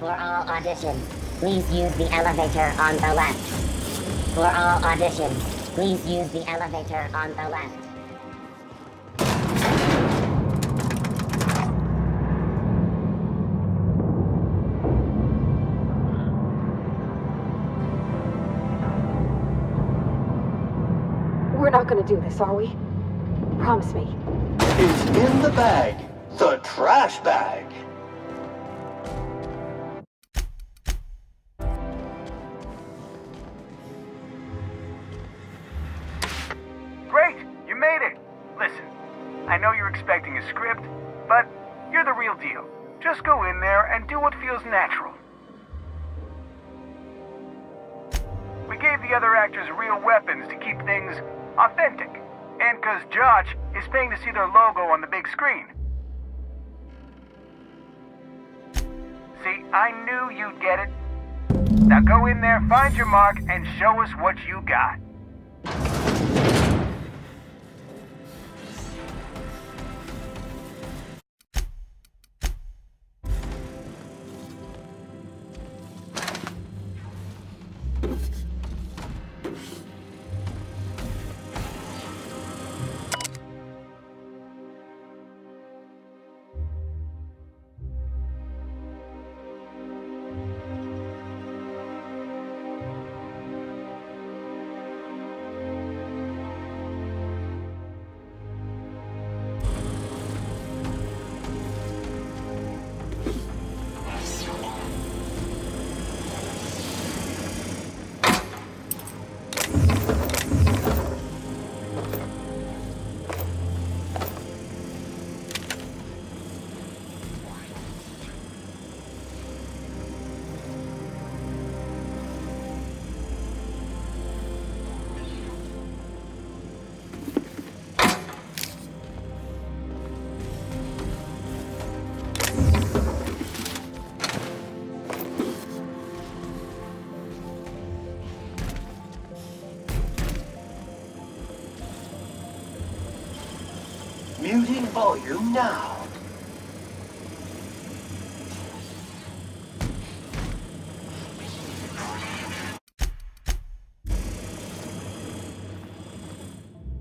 For all auditions, please use the elevator on the left. For all auditions, please use the elevator on the left. We're not gonna do this, are we? Promise me. It's in the bag. The trash bag. Great! You made it! Listen, I know you're expecting a script, but you're the real deal. Just go in there and do what feels natural. We gave the other actors real weapons to keep things authentic. And because Josh is paying to see their logo on the big screen. See, I knew you'd get it. Now go in there, find your mark, and show us what you got. Muting volume now.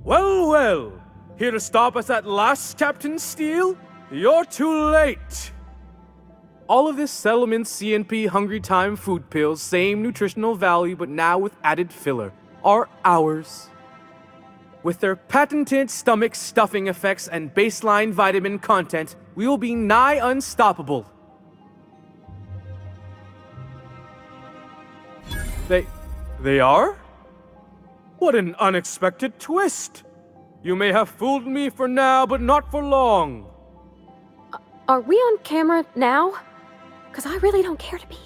Well, well. Here to stop us at last, Captain Steele? You're too late. All of this Settlement CNP Hungry Time food pills, same nutritional value but now with added filler, are ours. With their patented stomach stuffing effects and baseline vitamin content, we will be nigh unstoppable. They are? What an unexpected twist! You may have fooled me for now, but not for long. Are we on camera now? Because I really don't care to be.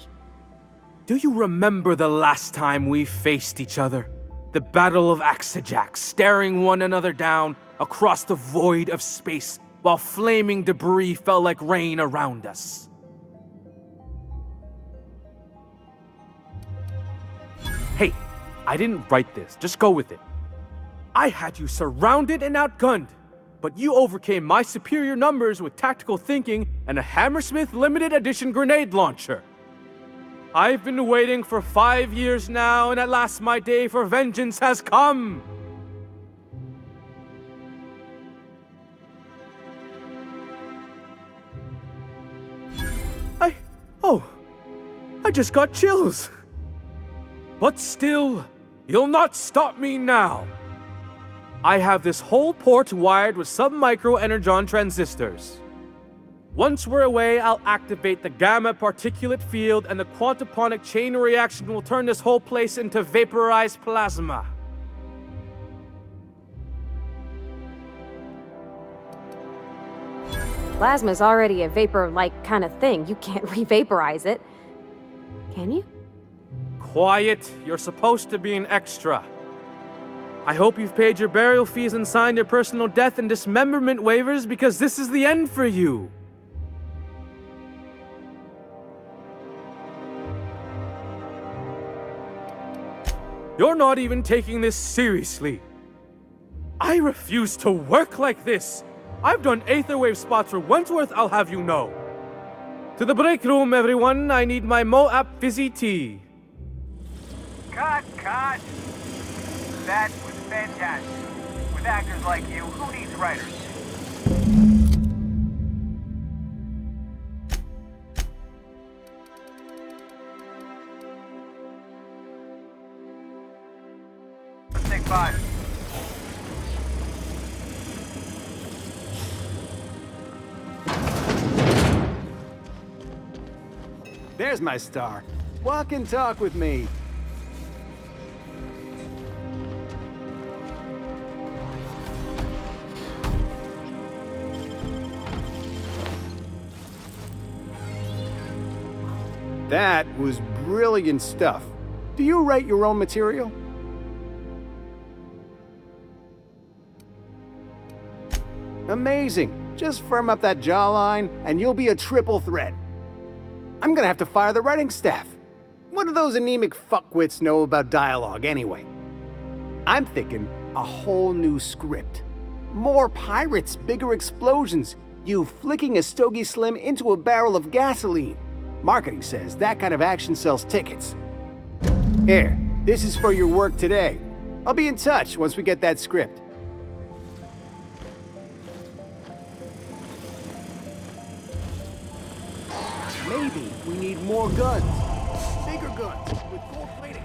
Do you remember the last time we faced each other? The Battle of Axejack, staring one another down across the void of space while flaming debris fell like rain around us. Hey, I didn't write this, just go with it. I had you surrounded and outgunned, but you overcame my superior numbers with tactical thinking and a Hammersmith limited edition grenade launcher. I've been waiting for 5 years now, and at last my day for vengeance has come! I just got chills. But still, you'll not stop me now. I have this whole port wired with sub-micro energon transistors. Once we're away, I'll activate the gamma particulate field and the quantaponic chain reaction will turn this whole place into vaporized plasma. Plasma's already a vapor-like kind of thing. You can't re-vaporize it. Can you? Quiet, you're supposed to be an extra. I hope you've paid your burial fees and signed your personal death and dismemberment waivers because this is the end for you. You're not even taking this seriously. I refuse to work like this. I've done Aetherwave spots for Wentworth, I'll have you know. To the break room, everyone. I need my Moab fizzy tea. Cut! That was fantastic. With actors like you, who needs writers? Take 5. There's my star. Walk and talk with me. That was brilliant stuff. Do you write your own material? Amazing. Just firm up that jawline, and you'll be a triple threat. I'm gonna have to fire the writing staff. What do those anemic fuckwits know about dialogue anyway? I'm thinking a whole new script. More pirates, bigger explosions, you flicking a Stogie Slim into a barrel of gasoline. Marketing says that kind of action sells tickets. Here, this is for your work today. I'll be in touch once we get that script. Maybe we need more guns. Bigger guns with gold plating.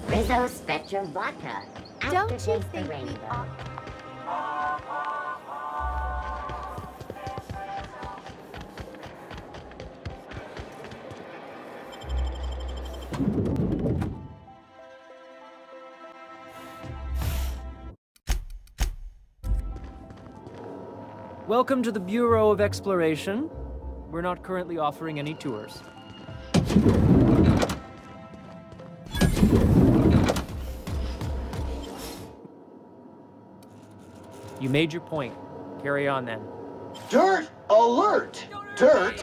Rizzo Spectrum Vodka. Don't you Aftertaste the think we rainbow. ought... Welcome to the Bureau of Exploration. We're not currently offering any tours. You made your point. Carry on then. Dirt alert! Dirt!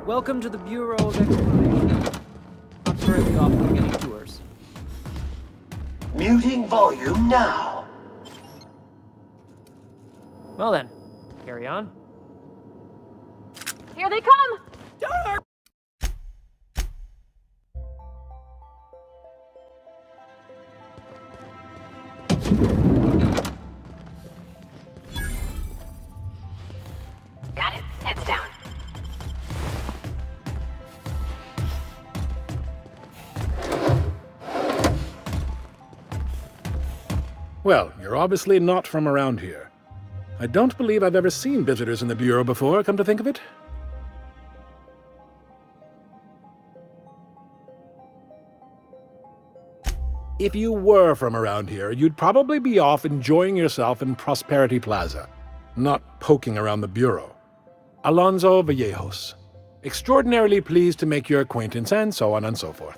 Welcome to the Bureau of Exploration. Not currently offering any tours. Muting volume now. Well then, carry on. Here they come! Got it. Heads down. Well, you're obviously not from around here. I don't believe I've ever seen visitors in the Bureau before, come to think of it. If you were from around here, you'd probably be off enjoying yourself in Prosperity Plaza, not poking around the Bureau. Alonso Vallejos. Extraordinarily pleased to make your acquaintance, and so on and so forth.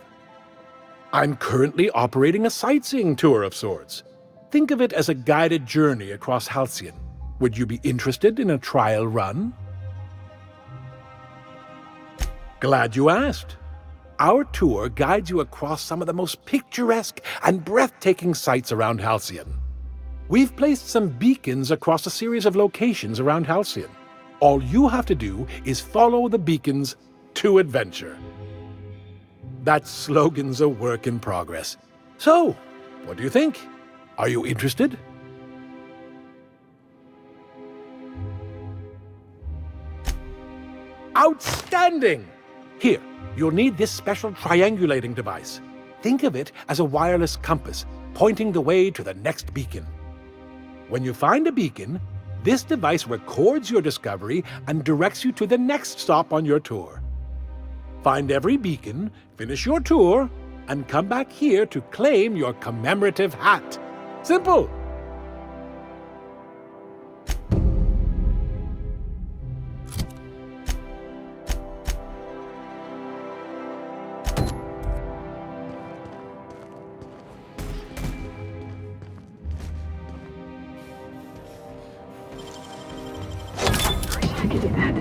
I'm currently operating a sightseeing tour of sorts. Think of it as a guided journey across Halcyon. Would you be interested in a trial run? Glad you asked. Our tour guides you across some of the most picturesque and breathtaking sights around Halcyon. We've placed some beacons across a series of locations around Halcyon. All you have to do is follow the beacons to adventure. That slogan's a work in progress. So, what do you think? Are you interested? Outstanding! Here, you'll need this special triangulating device. Think of it as a wireless compass, pointing the way to the next beacon. When you find a beacon, this device records your discovery and directs you to the next stop on your tour. Find every beacon, finish your tour, and come back here to claim your commemorative hat. Simple! I can do that.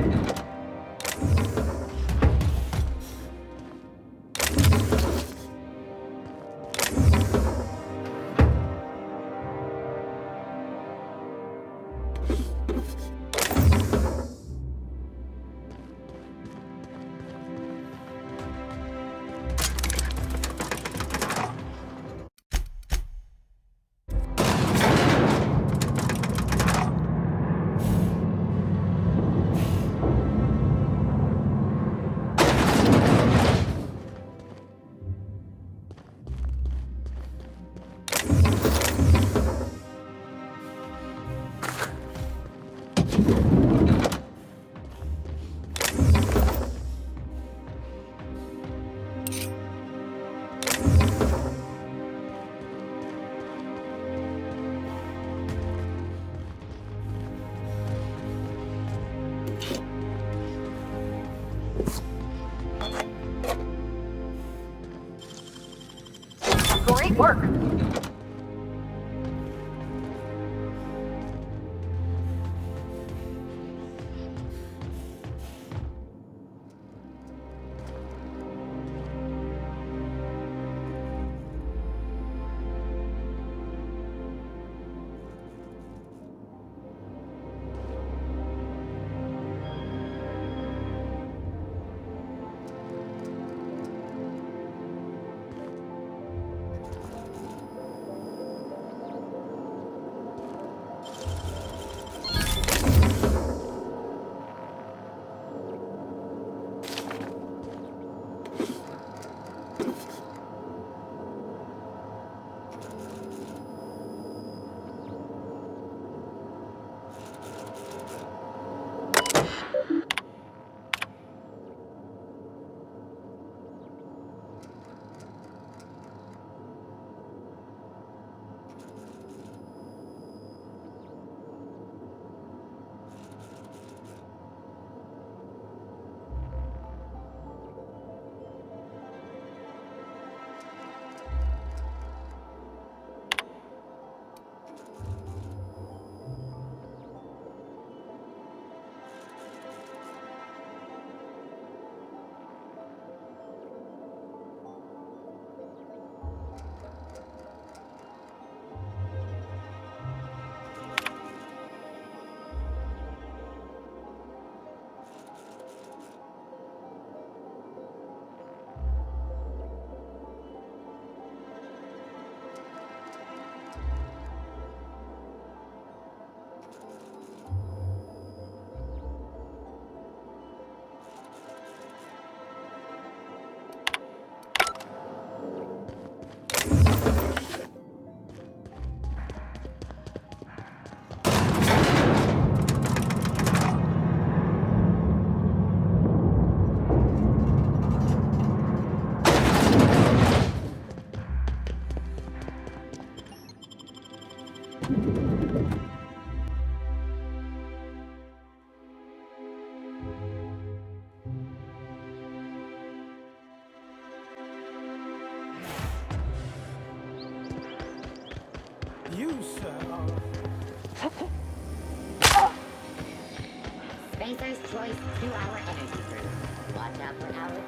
Great work! You, sir, Spacer's Choice 2-hour energy drink. Watch out for Hour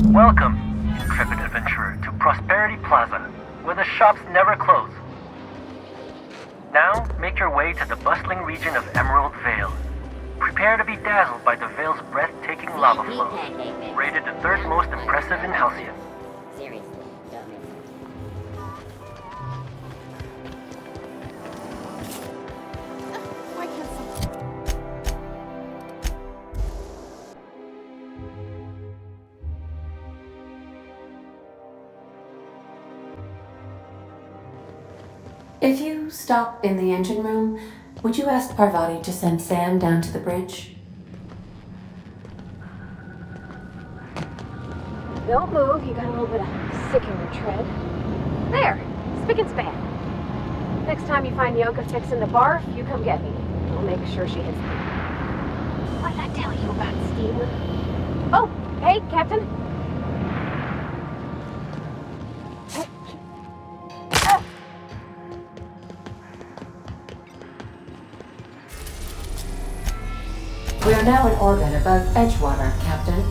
3. Welcome, intrepid adventurer, to Prosperity Plaza, where the shops never close. Now, make your way to the bustling region of Emerald Vale. Prepare to be dazzled by the Vale's breathtaking lava flow, rated the third most impressive in Halcyon. Seriously, don't miss it. Why can't some... If you stop in the engine room, would you ask Parvati to send Sam down to the bridge? Don't move, you got a little bit of sick in your tread. There, spick and span. Next time you find Yoka fixing the barf, you come get me. I'll make sure she hits me. What did I tell you about Steven? Oh, hey, Captain. We are now in orbit above Edgewater, Captain.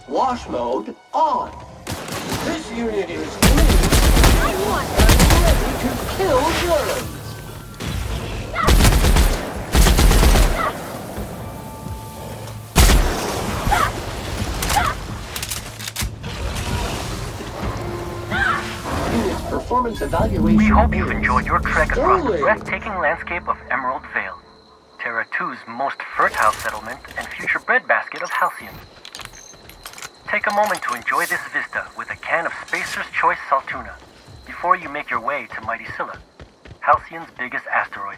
Wash mode on. This unit is clean and ready to kill germs. Unit's performance evaluation. We hope you've enjoyed your trek across the sterling. breathtaking landscape of Emerald Vale, Terra 2's most fertile settlement and future breadbasket of Halcyon. Take a moment to enjoy this vista with a can of Spacer's Choice Saltuna before you make your way to Mighty Scylla, Halcyon's biggest asteroid.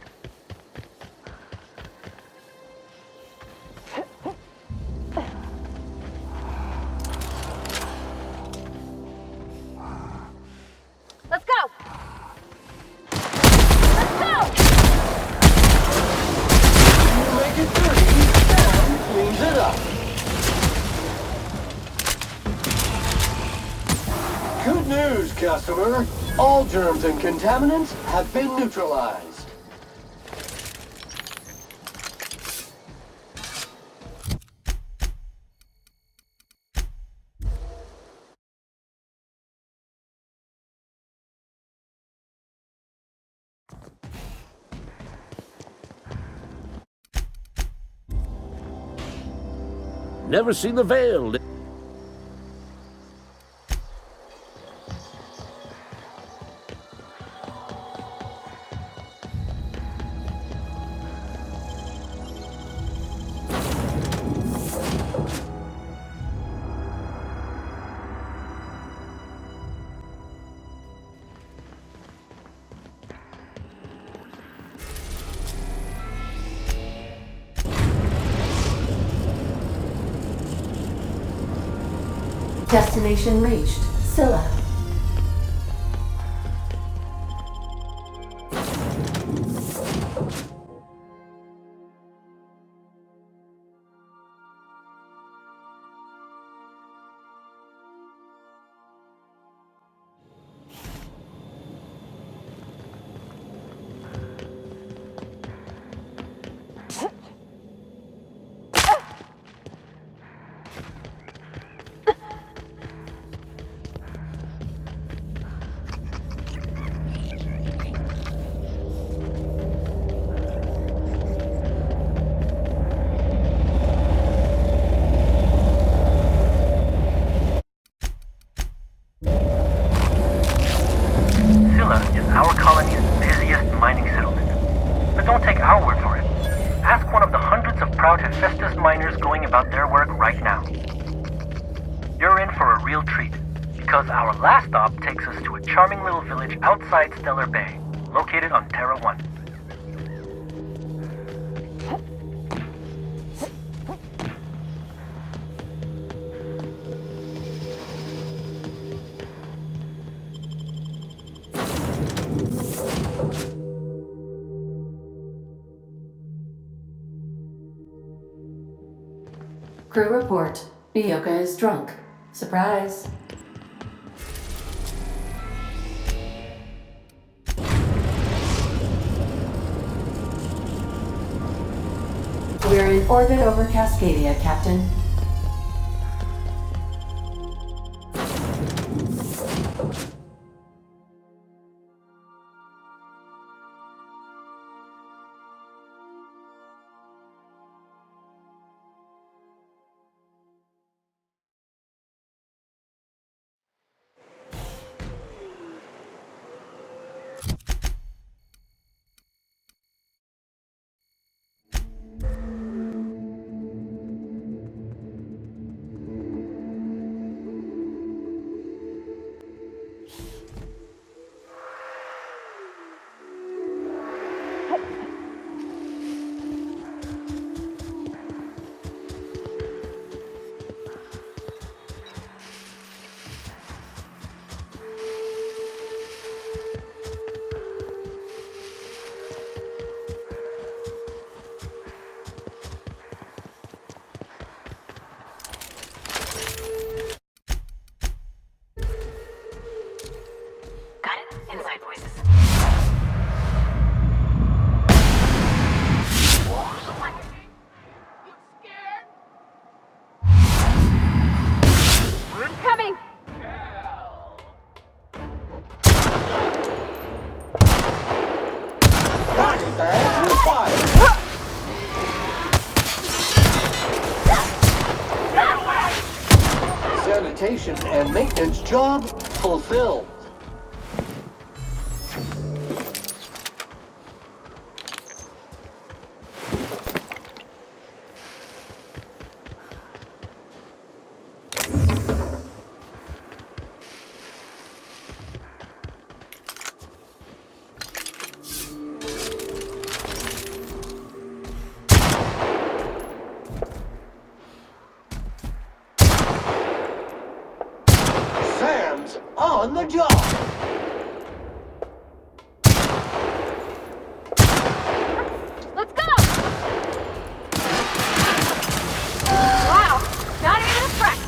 Let's go! Let's go! You make it dirty, Sam cleans it up. Good news, customer. All germs and contaminants have been neutralized. Never seen the Veil. Destination reached. Scylla. proud Hephaestus miners going about their work right now. You're in for a real treat, because our last stop takes us to a charming little village outside Stellar Bay, located on Terra 1. Crew report. Ioka is drunk. Surprise. We're in orbit over Cascadia, Captain. Inside voices. Coming! Sanitation and maintenance job fulfilled. Sam's on the job. Let's go! Wow, not even a threat!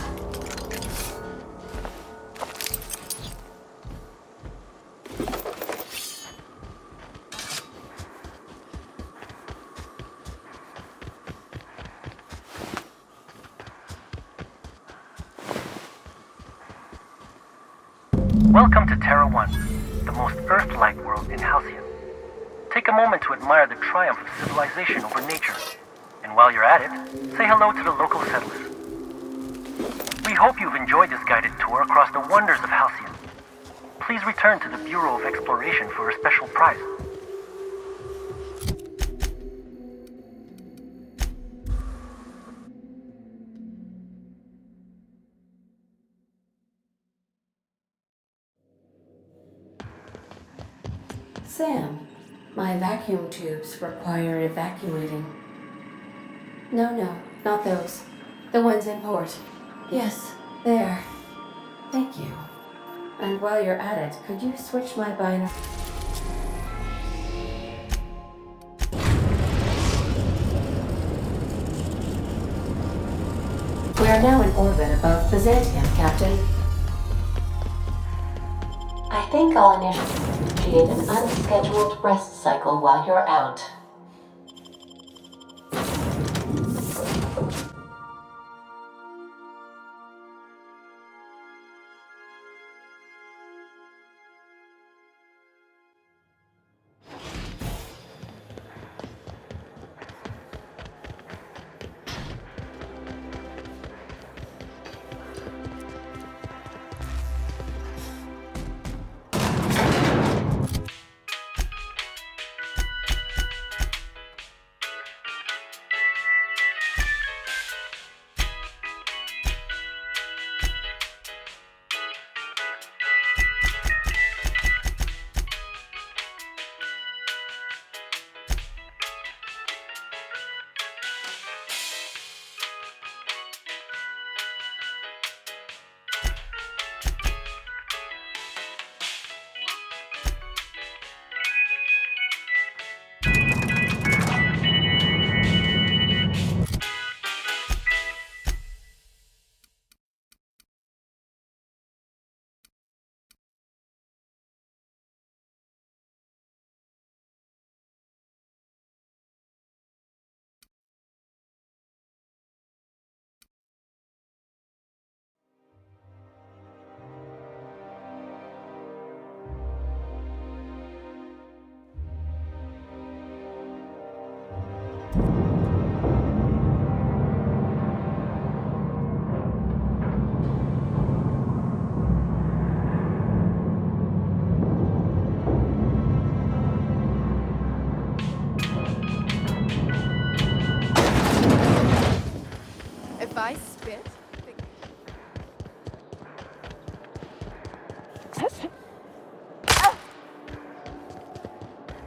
Welcome to Terra 1, the most Earth-like world in Halcyon. Take a moment to admire the triumph of civilization over nature. And while you're at it, say hello to the local settlers. We hope you've enjoyed this guided tour across the wonders of Halcyon. Please return to the Bureau of Exploration for a special prize. Sam, my vacuum tubes require evacuating. No, not those. The ones in port. Yes, there. Thank you. And while you're at it, could you switch my binary? We are now in orbit above Byzantium, Captain. I think I'll initiate an unscheduled rest cycle while you're out.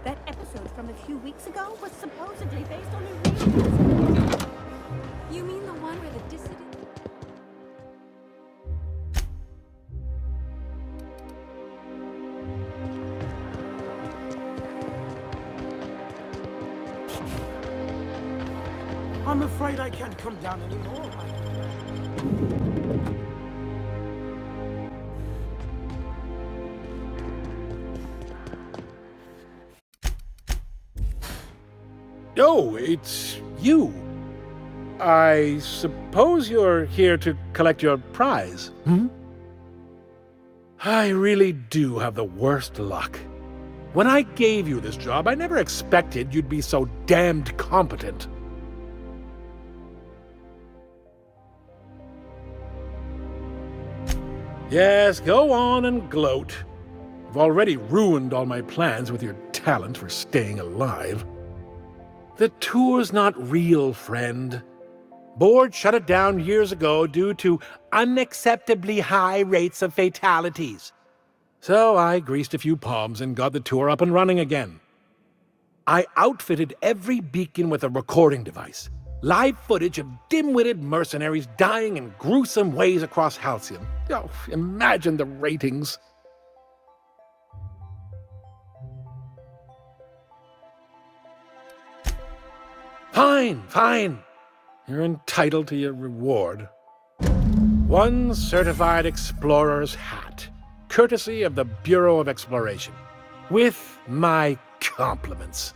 That episode from a few weeks ago was supposedly based on a real incident. You mean the one where the dissident... I'm afraid I can't come down anymore. Oh, it's you. I suppose you're here to collect your prize, hmm? I really do have the worst luck. When I gave you this job, I never expected you'd be so damned competent. Yes, go on and gloat. You've already ruined all my plans with your talent for staying alive. The tour's not real, friend. Board shut it down years ago due to unacceptably high rates of fatalities. So I greased a few palms and got the tour up and running again. I outfitted every beacon with a recording device. Live footage of dim-witted mercenaries dying in gruesome ways across Halcyon. Oh, imagine the ratings. Fine, fine. You're entitled to your reward. One certified explorer's hat, courtesy of the Bureau of Exploration. With my compliments.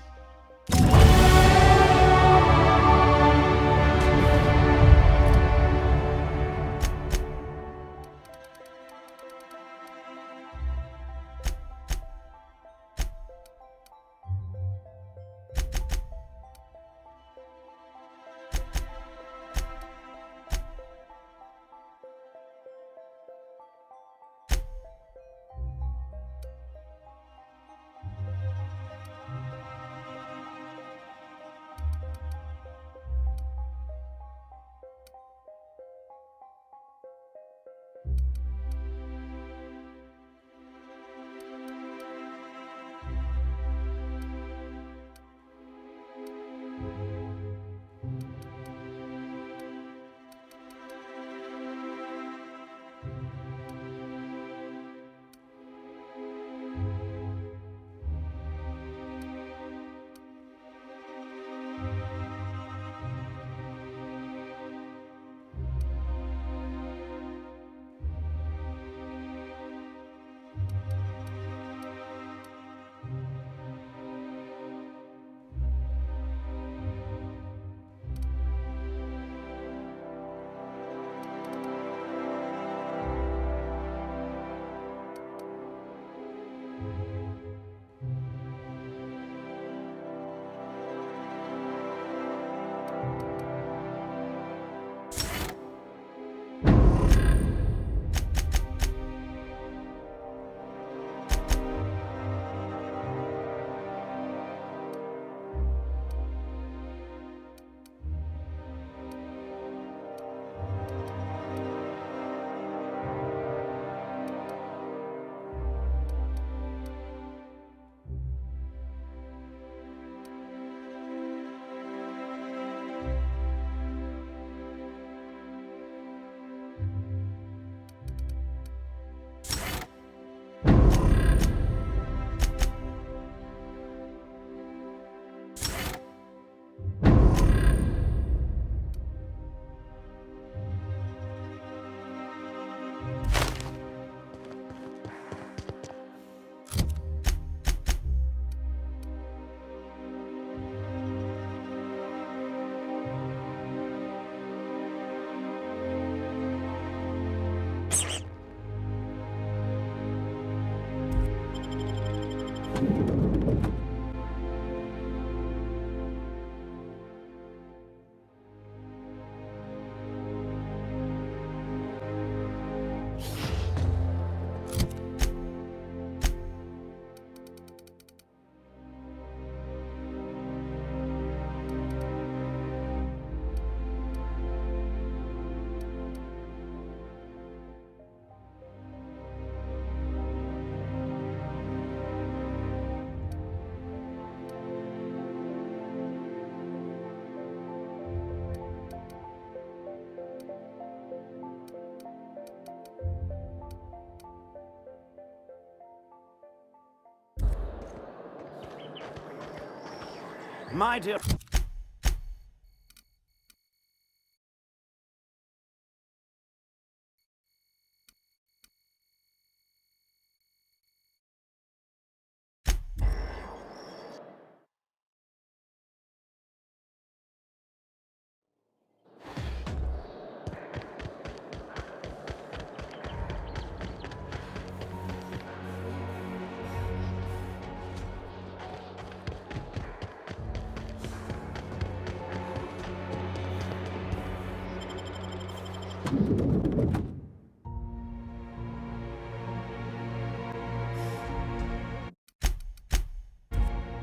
My dear.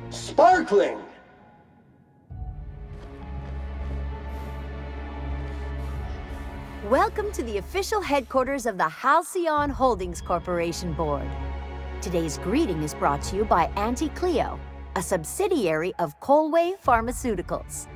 Sparkling! Welcome to the official headquarters of the Halcyon Holdings Corporation Board. Today's greeting is brought to you by Auntie Cleo, a subsidiary of Colway Pharmaceuticals.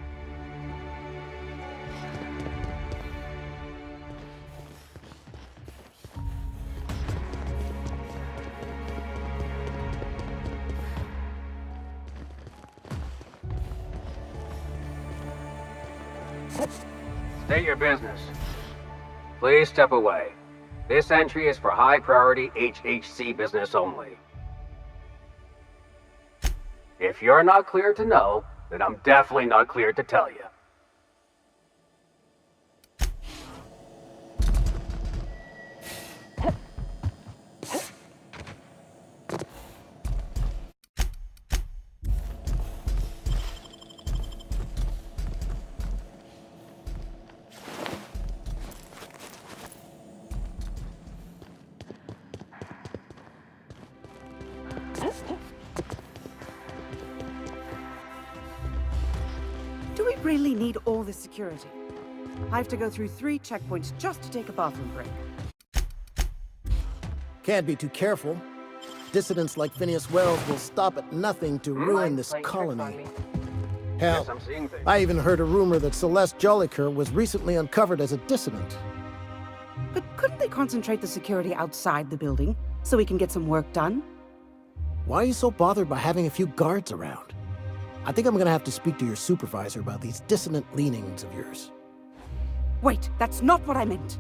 State your business. Please step away. This entry is for high-priority HHC business only. If you're not clear to know, then I'm definitely not clear to tell you. Do we really need all this security? I have to go through 3 checkpoints just to take a bathroom break. Can't be too careful. Dissidents like Phineas Wells will stop at nothing to ruin this colony. Hell, I even heard a rumor that Celeste Jolliker was recently uncovered as a dissident. But couldn't they concentrate the security outside the building so we can get some work done? Why are you so bothered by having a few guards around? I think I'm gonna have to speak to your supervisor about these dissonant leanings of yours. Wait, that's not what I meant.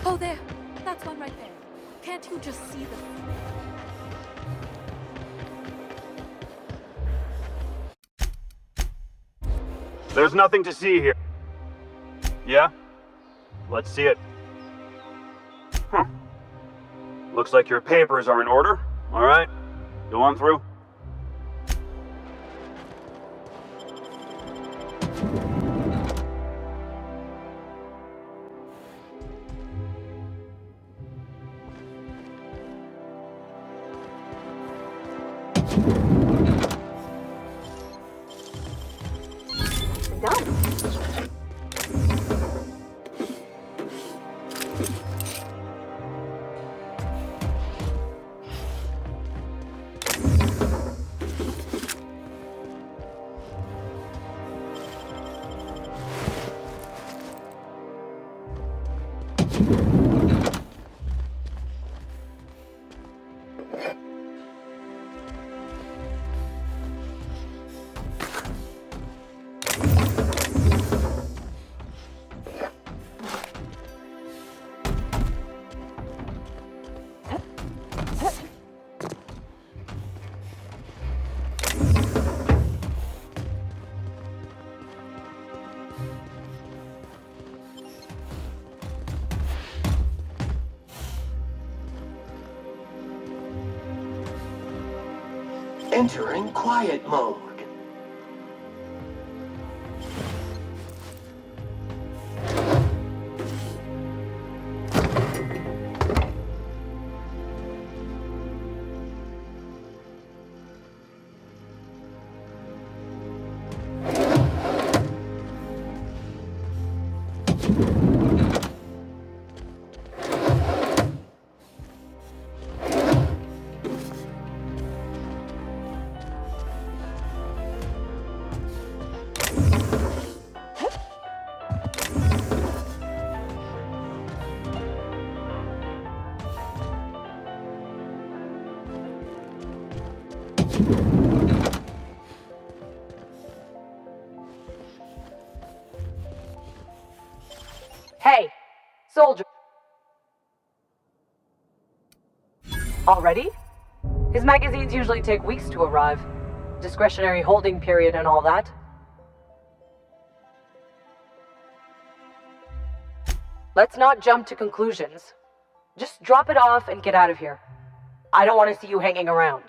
Oh, there. That's one right there. Can't you just see them? There's nothing to see here. Yeah? Let's see it. Huh. Looks like your papers are in order. All right. Go on through. Entering quiet mode. Hey, soldier. Already? His magazines usually take weeks to arrive. Discretionary holding period and all that. Let's not jump to conclusions. Just drop it off and get out of here. I don't want to see you hanging around.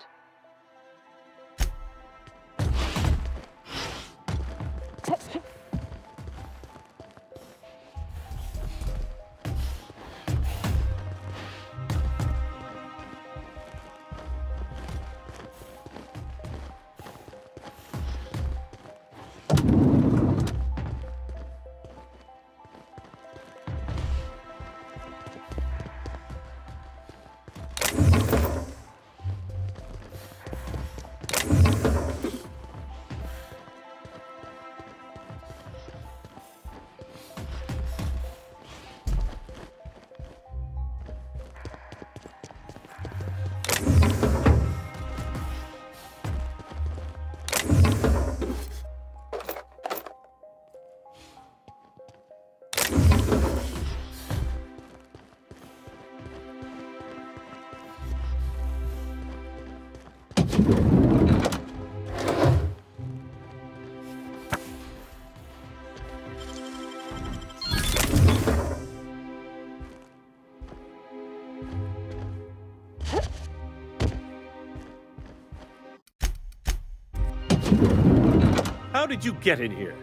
How did you get in here?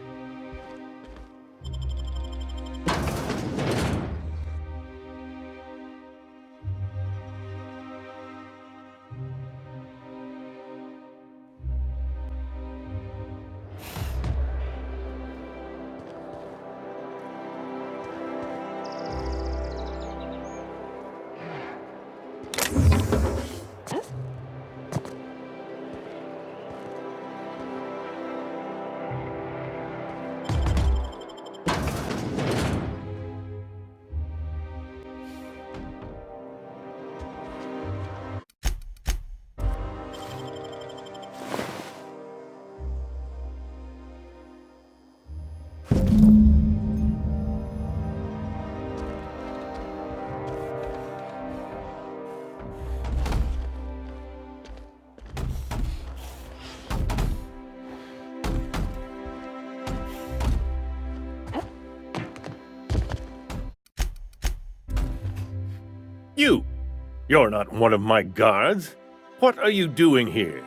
You're not one of my guards. What are you doing here?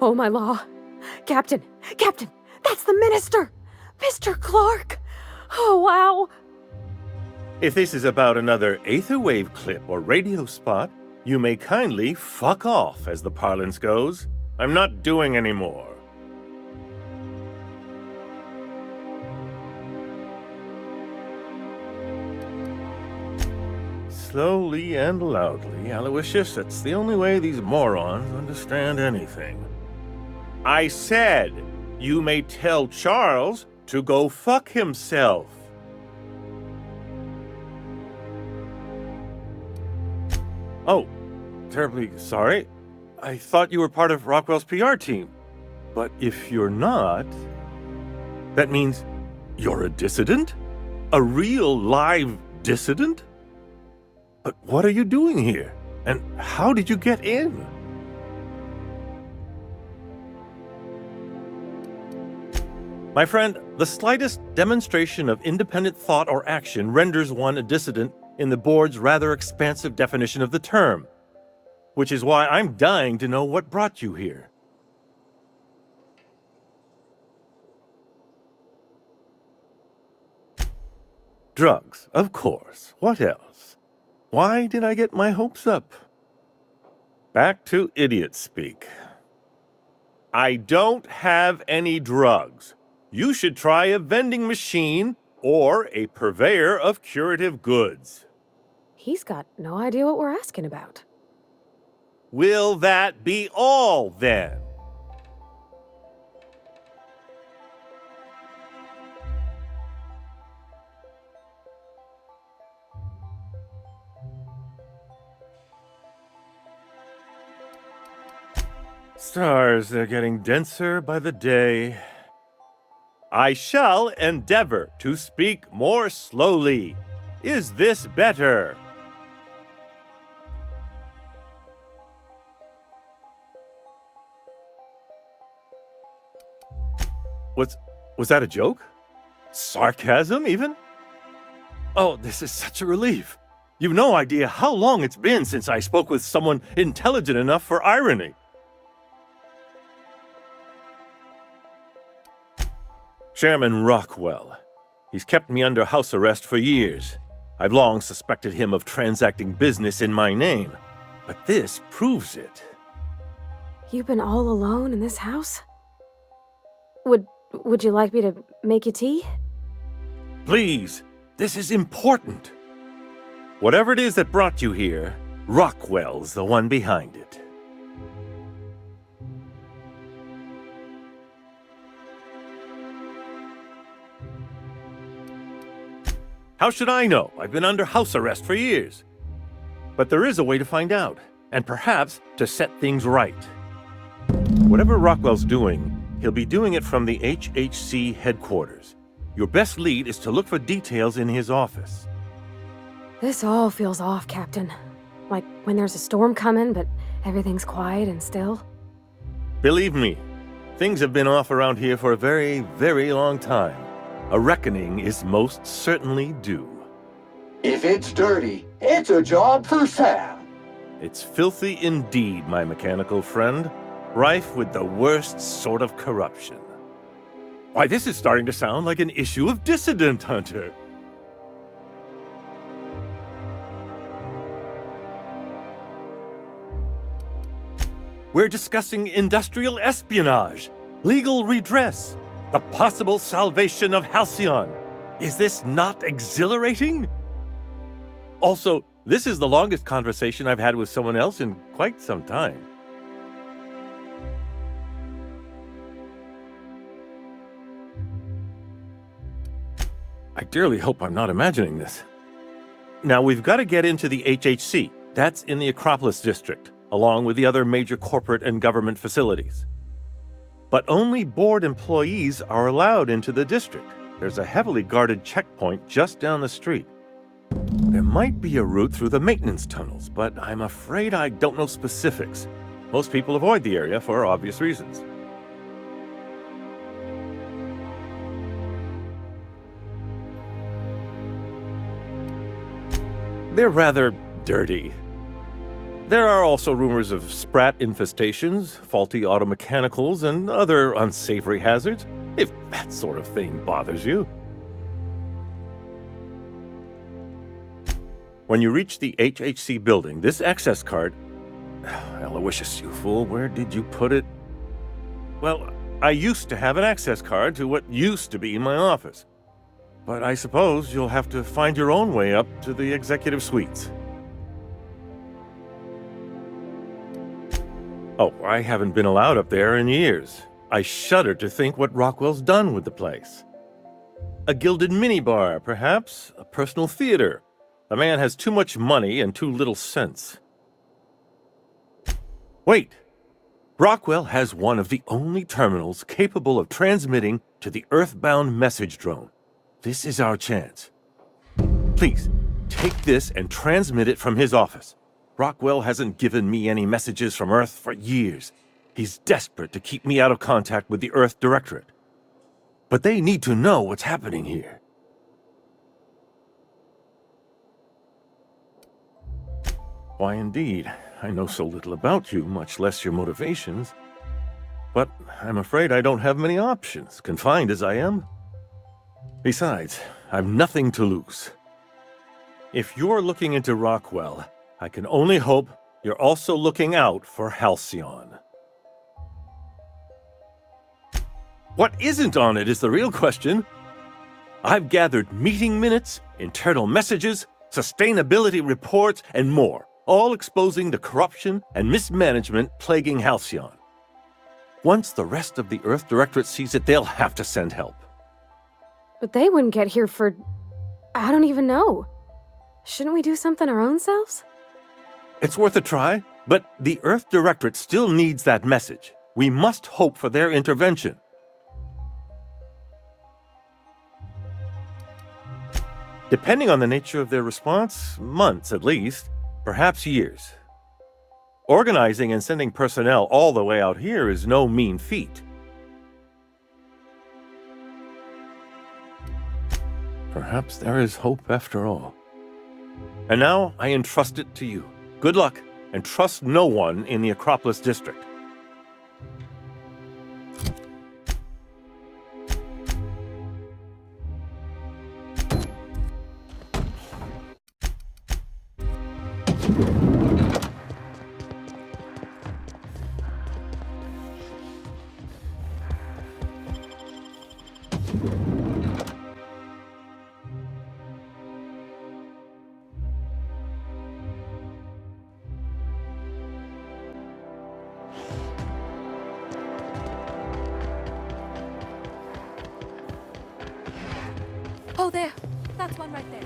Oh, my law. Captain! Captain! That's the minister! Mr. Clark! Oh, wow! If this is about another Aetherwave clip or radio spot, you may kindly fuck off, as the parlance goes. I'm not doing any more. Slowly and loudly, Aloysius, that's the only way these morons understand anything. I said, you may tell Charles to go fuck himself. Oh, terribly sorry. I thought you were part of Rockwell's PR team. But if you're not, that means you're a dissident? A real live dissident? But what are you doing here? And how did you get in? My friend, the slightest demonstration of independent thought or action renders one a dissident in the board's rather expansive definition of the term. which is why I'm dying to know what brought you here. Drugs, of course. What else? Why did I get my hopes up? Back to idiot speak. I don't have any drugs. You should try a vending machine or a purveyor of curative goods. He's got no idea what we're asking about. Will that be all, then? Stars, they're getting denser by the day. I shall endeavor to speak more slowly. Is this better? Was that a joke? Sarcasm, even? Oh, this is such a relief. You've no idea how long it's been since I spoke with someone intelligent enough for irony. Chairman Rockwell. He's kept me under house arrest for years. I've long suspected him of transacting business in my name, but this proves it. You've been all alone in this house? Would you like me to make you tea? Please, this is important. Whatever it is that brought you here, Rockwell's the one behind it. How should I know? I've been under house arrest for years. But there is a way to find out, and perhaps to set things right. Whatever Rockwell's doing, he'll be doing it from the HHC headquarters. Your best lead is to look for details in his office. This all feels off, Captain. Like when there's a storm coming, but everything's quiet and still. Believe me, things have been off around here for a very, very long time. A reckoning is most certainly due. If it's dirty, it's a job for Sam. It's filthy indeed, my mechanical friend. Rife with the worst sort of corruption. Why, this is starting to sound like an issue of Dissident Hunter. We're discussing industrial espionage, legal redress, the possible salvation of Halcyon. Is this not exhilarating? Also, this is the longest conversation I've had with someone else in quite some time. I dearly hope I'm not imagining this. Now, we've got to get into the HHC. That's in the Acropolis district, along with the other major corporate and government facilities. But only board employees are allowed into the district. There's a heavily guarded checkpoint just down the street. There might be a route through the maintenance tunnels, but I'm afraid I don't know specifics. Most people avoid the area for obvious reasons. They're rather dirty. There are also rumors of sprat infestations, faulty auto mechanicals, and other unsavory hazards, if that sort of thing bothers you. When you reach the HHC building, this access card... Aloysius, you fool, where did you put it? Well, I used to have an access card to what used to be my office. But I suppose you'll have to find your own way up to the executive suites. Oh, I haven't been allowed up there in years. I shudder to think what Rockwell's done with the place. A gilded minibar, perhaps? A personal theater. The man has too much money and too little sense. Wait! Rockwell has one of the only terminals capable of transmitting to the Earthbound message drone. This is our chance. Please, take this and transmit it from his office. Rockwell hasn't given me any messages from Earth for years. He's desperate to keep me out of contact with the Earth Directorate. But they need to know what's happening here. Why, indeed. I know so little about you, much less your motivations. But I'm afraid I don't have many options, confined as I am. Besides, I've nothing to lose. If you're looking into Rockwell, I can only hope you're also looking out for Halcyon. What isn't on it is the real question. I've gathered meeting minutes, internal messages, sustainability reports, and more, all exposing the corruption and mismanagement plaguing Halcyon. Once the rest of the Earth Directorate sees it, they'll have to send help. But they wouldn't get here for... I don't even know. Shouldn't we do something our own selves? It's worth a try, but the Earth Directorate still needs that message. We must hope for their intervention. Depending on the nature of their response, months at least, perhaps years. Organizing and sending personnel all the way out here is no mean feat. Perhaps there is hope after all. And now I entrust it to you. Good luck, and trust no one in the Acropolis District. Oh, there. That's one right there.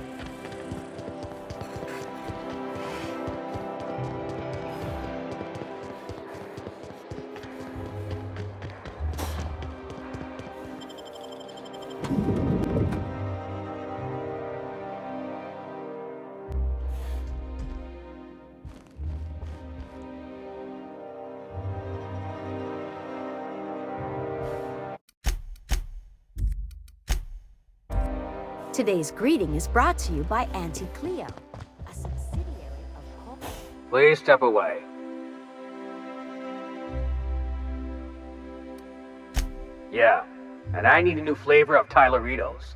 Today's greeting is brought to you by Auntie Cleo, a subsidiary of Coleman. Please step away. Yeah, and I need a new flavor of Tyleritos.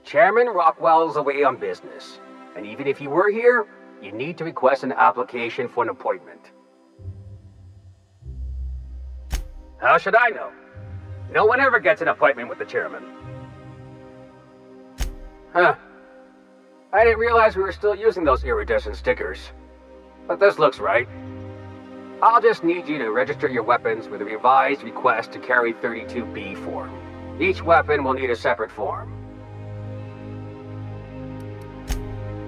Chairman Rockwell's away on business, and even if you were here, you need to request an application for an appointment. How should I know? No one ever gets an appointment with the chairman. Huh. I didn't realize we were still using those iridescent stickers. But this looks right. I'll just need you to register your weapons with a revised request to carry 32B form. Each weapon will need a separate form.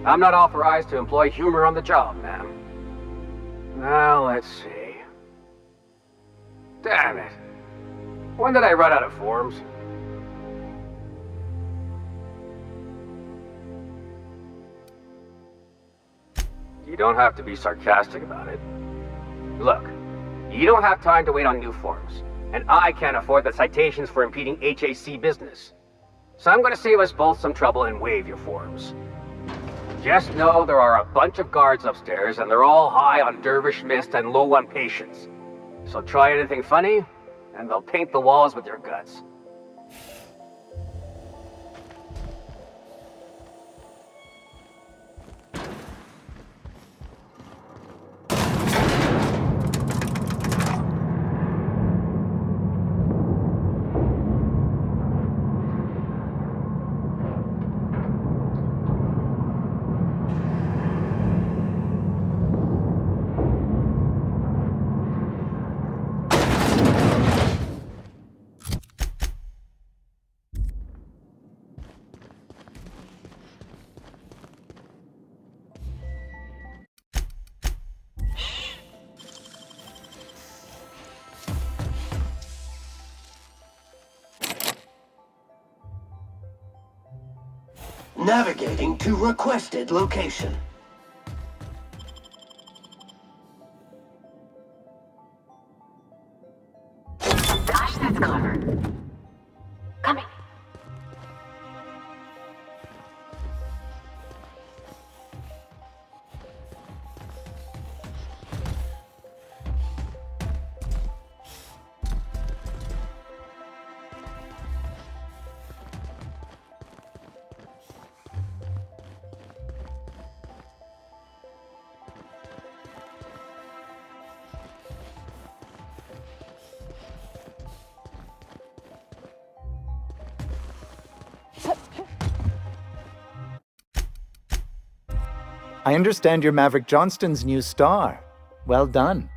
I'm not authorized to employ humor on the job, ma'am. Now, let's see. Damn it. When did I run out of forms? You don't have to be sarcastic about it. Look, you don't have time to wait on new forms, and I can't afford the citations for impeding HAC business. So I'm going to save us both some trouble and waive your forms. Just know there are a bunch of guards upstairs, and they're all high on Dervish Mist and low on patience. So try anything funny, and they'll paint the walls with your guts. Navigating to requested location. Gosh, that's clever. Coming. I understand you're Maverick Johnston's new star. Well done.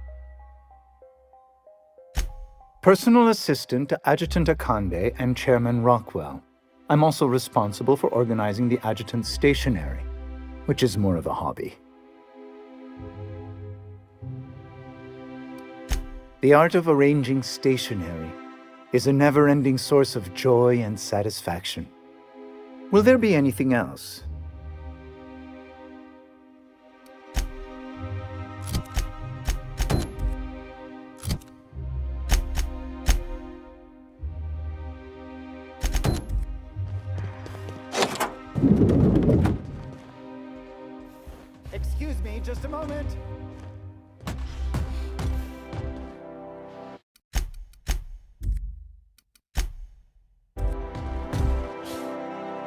Personal assistant to Adjutant Akande and Chairman Rockwell. I'm also responsible for organizing the adjutant's stationery, which is more of a hobby. The art of arranging stationery is a never-ending source of joy and satisfaction. Will there be anything else? Excuse me, just a moment.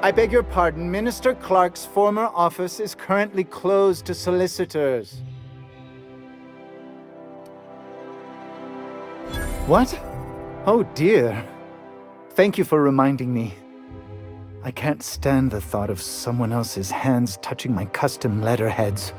I beg your pardon, Minister Clark's former office is currently closed to solicitors. What? Oh dear. Thank you for reminding me. I can't stand the thought of someone else's hands touching my custom letterheads.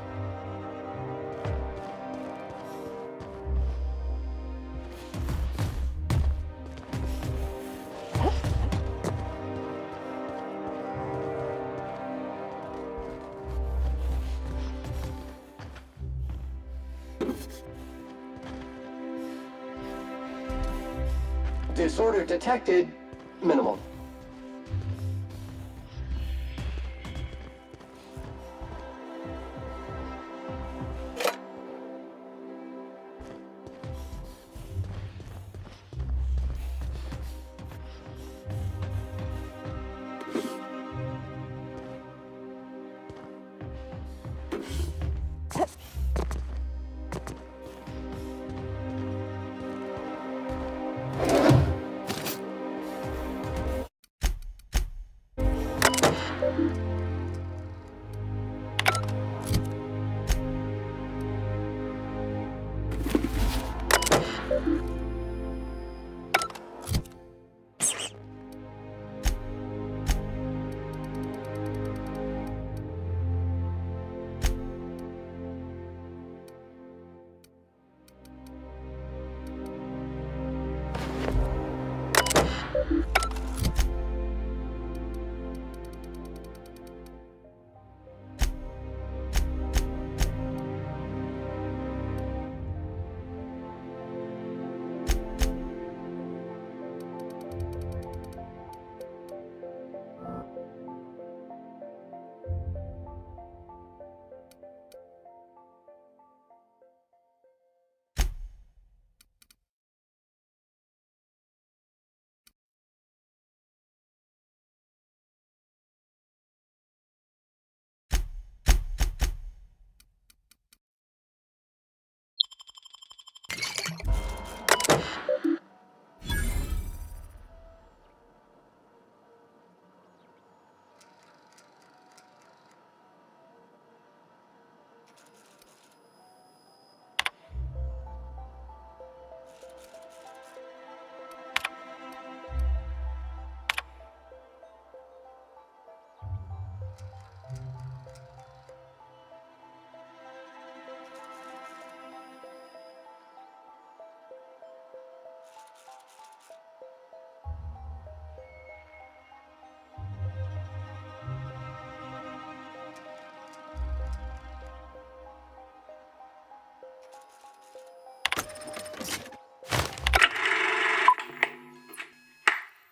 Disorder detected. Minimal.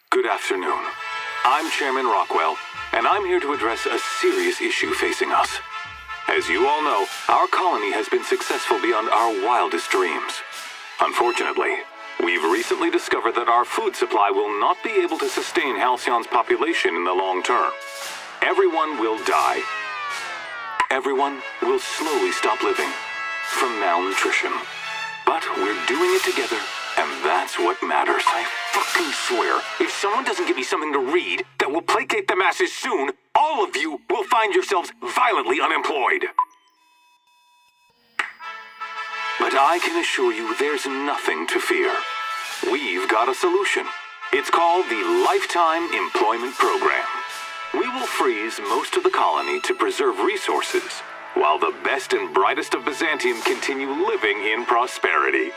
Good afternoon. I'm Chairman Rockwell, and I'm here to address a serious issue facing us. As you all know, our colony has been successful beyond our wildest dreams. Unfortunately, we've recently discovered that our food supply will not be able to sustain Halcyon's population in the long term. Everyone will die. Everyone will slowly stop living from malnutrition. But we're doing it together, and that's what matters. I fucking swear, if someone doesn't give me something to read that will placate the masses soon, all of you will find yourselves violently unemployed. But I can assure you there's nothing to fear. We've got a solution. It's called the Lifetime Employment Program. We will freeze most of the colony to preserve resources, while the best and brightest of Byzantium continue living in prosperity.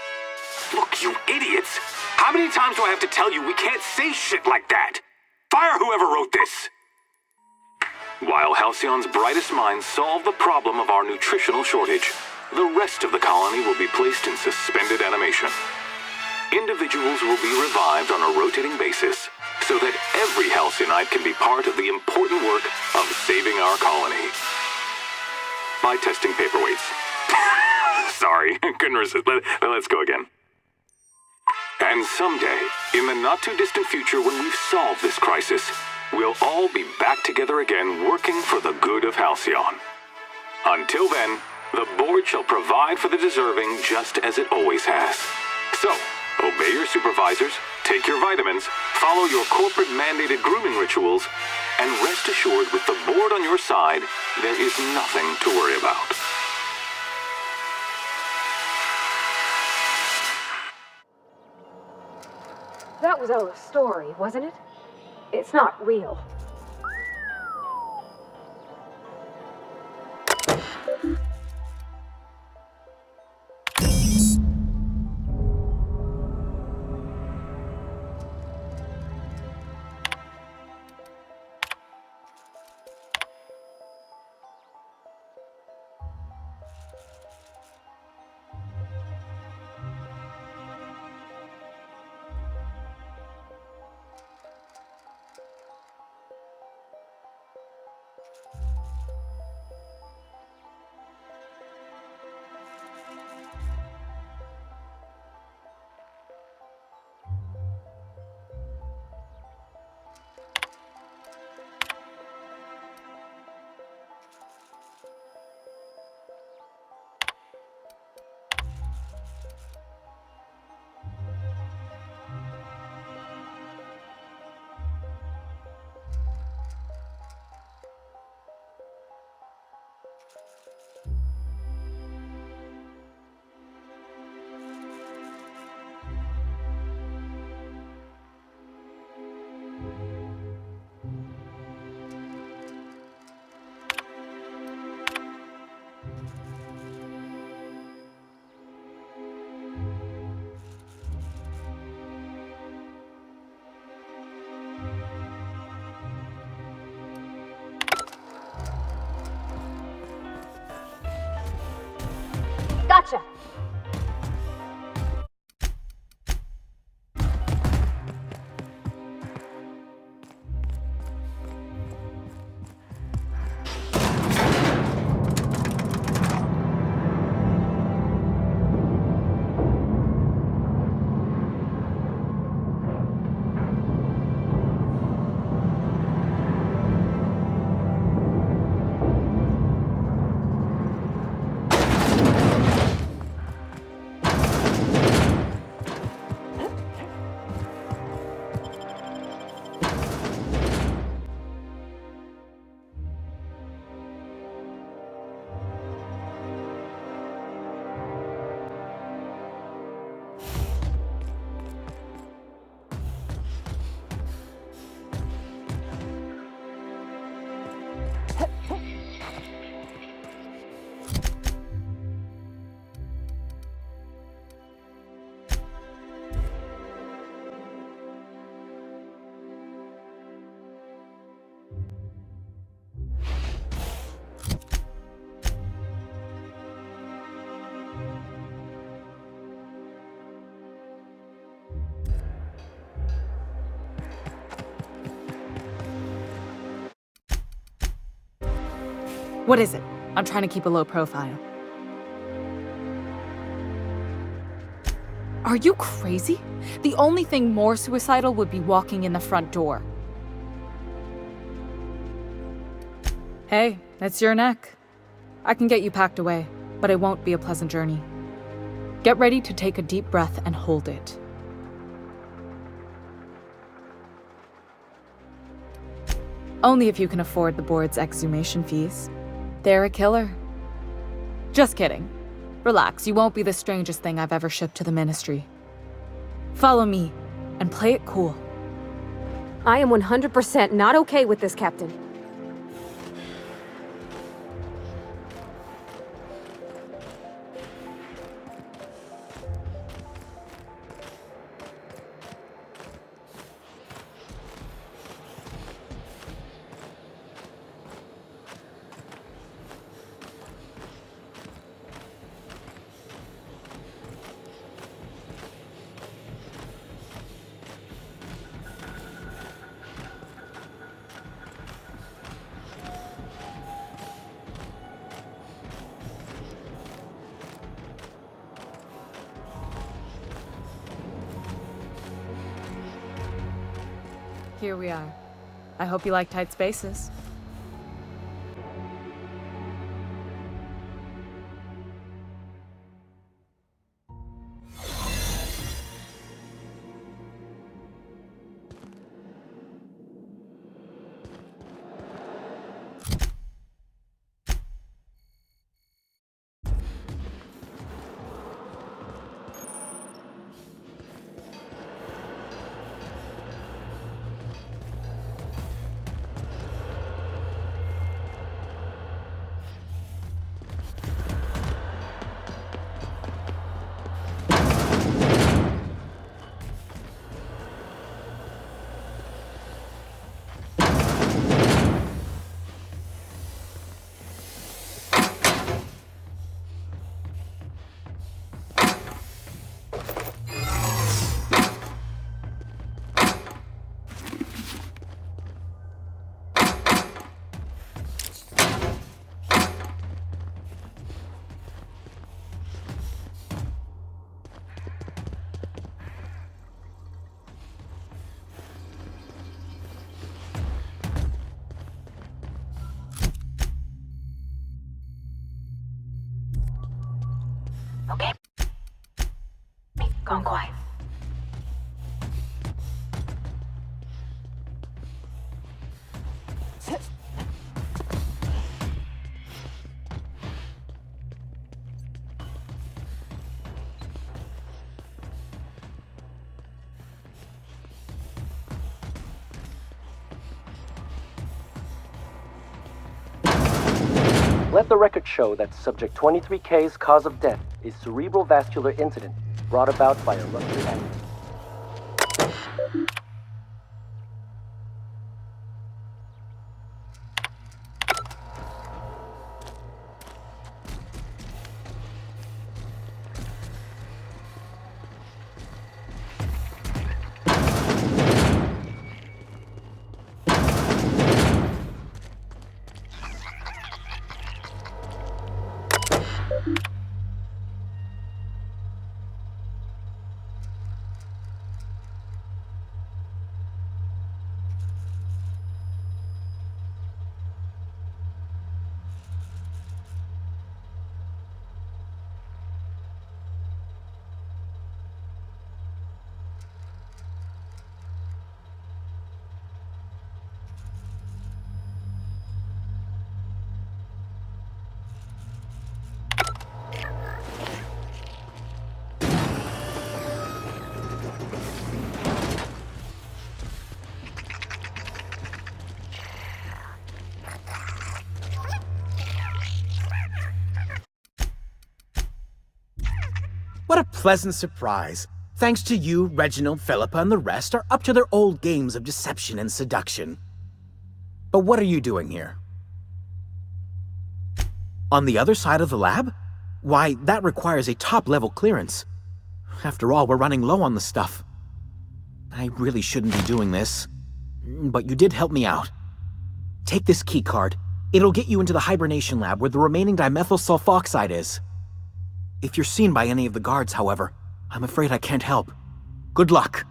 Look, you idiots! How many times do I have to tell you we can't say shit like that? Fire whoever wrote this! While Halcyon's brightest minds solve the problem of our nutritional shortage, the rest of the colony will be placed in suspended animation. Individuals will be revived on a rotating basis so that every Halcyonite can be part of the important work of saving our colony. By testing paperweights. Sorry, couldn't resist. Let's go again. And someday, in the not-too-distant future when we've solved this crisis, we'll all be back together again working for the good of Halcyon. Until then, the board shall provide for the deserving just as it always has. So, obey your supervisors, take your vitamins, follow your corporate-mandated grooming rituals, and rest assured with the board on your side, there is nothing to worry about. That was all a story, wasn't it? It's not real. Gotcha! What is it? I'm trying to keep a low profile. Are you crazy? The only thing more suicidal would be walking in the front door. Hey, it's your neck. I can get you packed away, but it won't be a pleasant journey. Get ready to take a deep breath and hold it. Only if you can afford the board's exhumation fees. They're a killer. Just kidding. Relax, you won't be the strangest thing I've ever shipped to the Ministry. Follow me, and play it cool. I am 100% not okay with this, Captain. Here we are. I hope you like tight spaces. Okay. Gone quiet. Let the record show that Subject 23K's cause of death is cerebral vascular incident brought about by a ruptured aneurysm. What a pleasant surprise. Thanks to you, Reginald, Philippa, and the rest are up to their old games of deception and seduction. But what are you doing here? On the other side of the lab? Why, that requires a top-level clearance. After all, we're running low on the stuff. I really shouldn't be doing this, but you did help me out. Take this keycard. It'll get you into the hibernation lab where the remaining dimethyl sulfoxide is. If you're seen by any of the guards, however, I'm afraid I can't help. Good luck.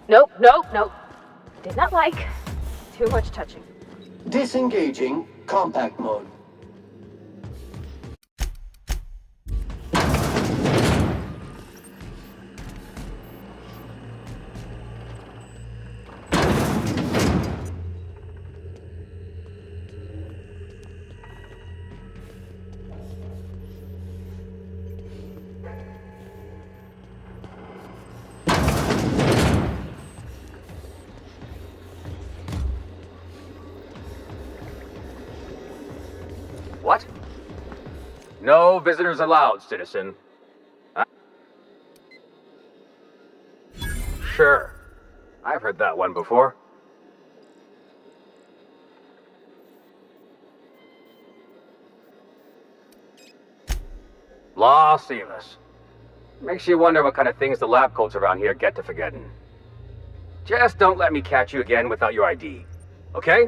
Nope, nope, nope. Did not like. Too much touching. Disengaging compact mode. What? No visitors allowed, citizen. Sure. I've heard that one before. Law Sivas. Makes you wonder what kind of things the lab coats around here get to forgetting. Just don't let me catch you again without your ID, okay?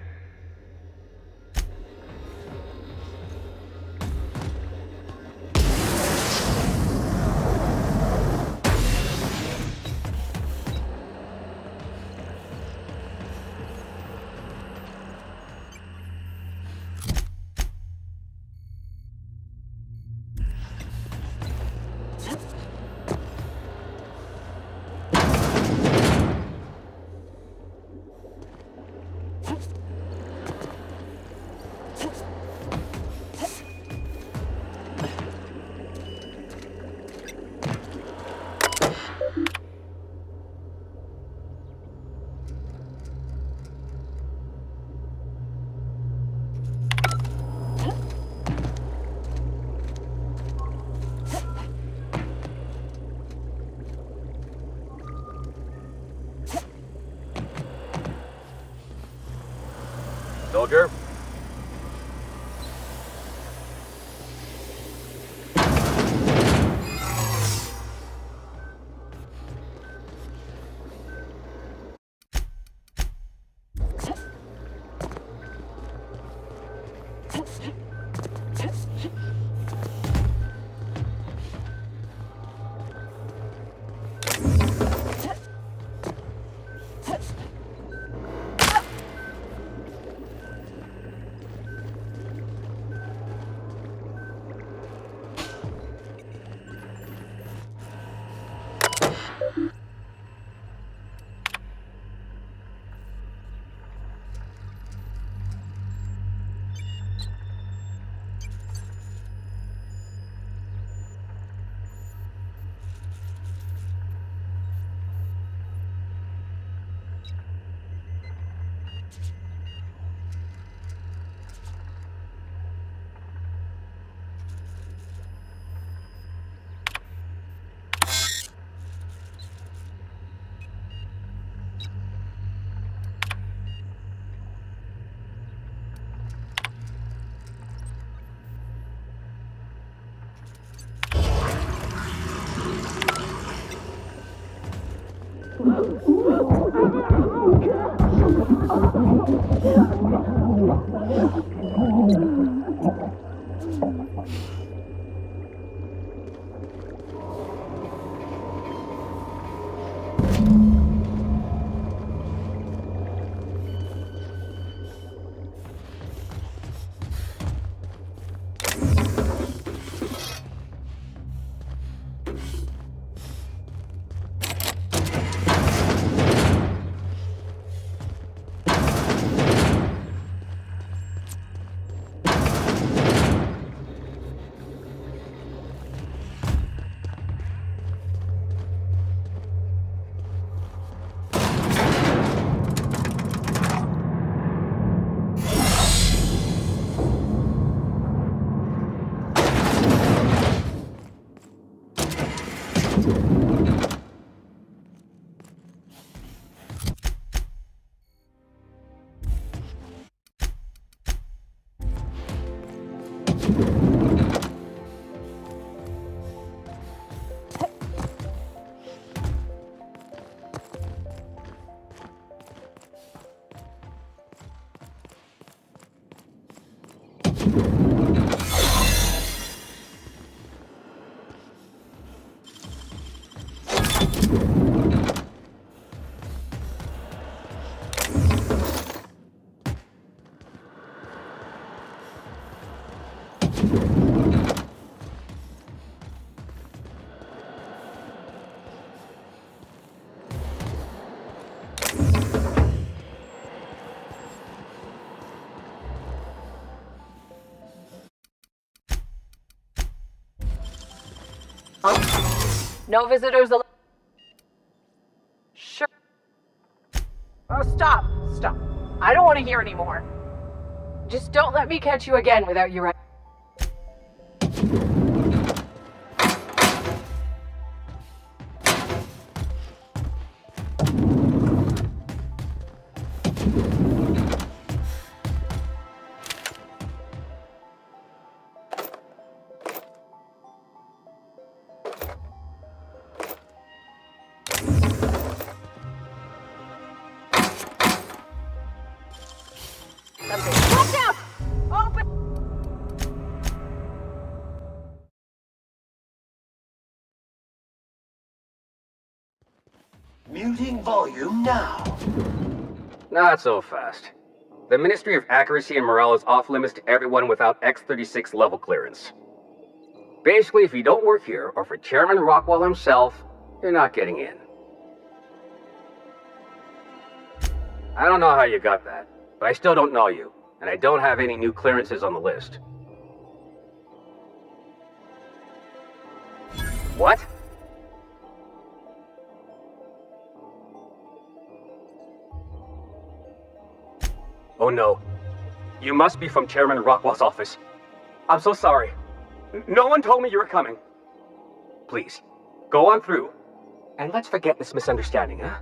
Soldier? No visitors allowed. Sure. Oh, stop. Stop. I don't want to hear anymore. Just don't let me catch you again without your... something. Watch out! Open! Muting volume now. Not so fast. The Ministry of Accuracy and Morale is off limits to everyone without X-36 level clearance. Basically, if you don't work here, or for Chairman Rockwell himself, you're not getting in. I don't know how you got that, but I still don't know you, and I don't have any new clearances on the list. What? Oh no. You must be from Chairman Rockwell's office. I'm so sorry. No one told me you were coming. Please, go on through. And let's forget this misunderstanding, huh?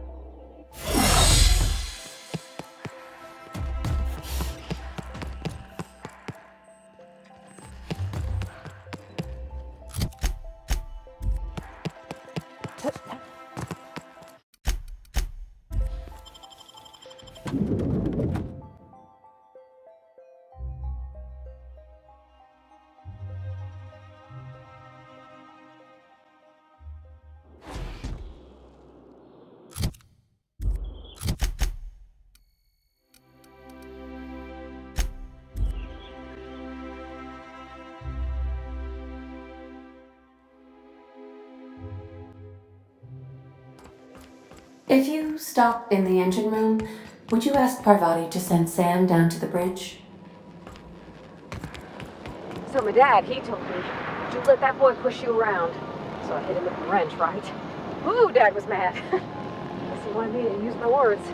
If you stop in the engine room, would you ask Parvati to send Sam down to the bridge? So my dad, he told me, don't let that boy push you around. So I hit him with the wrench, right? Ooh, Dad was mad. Guess he wanted me to use my words.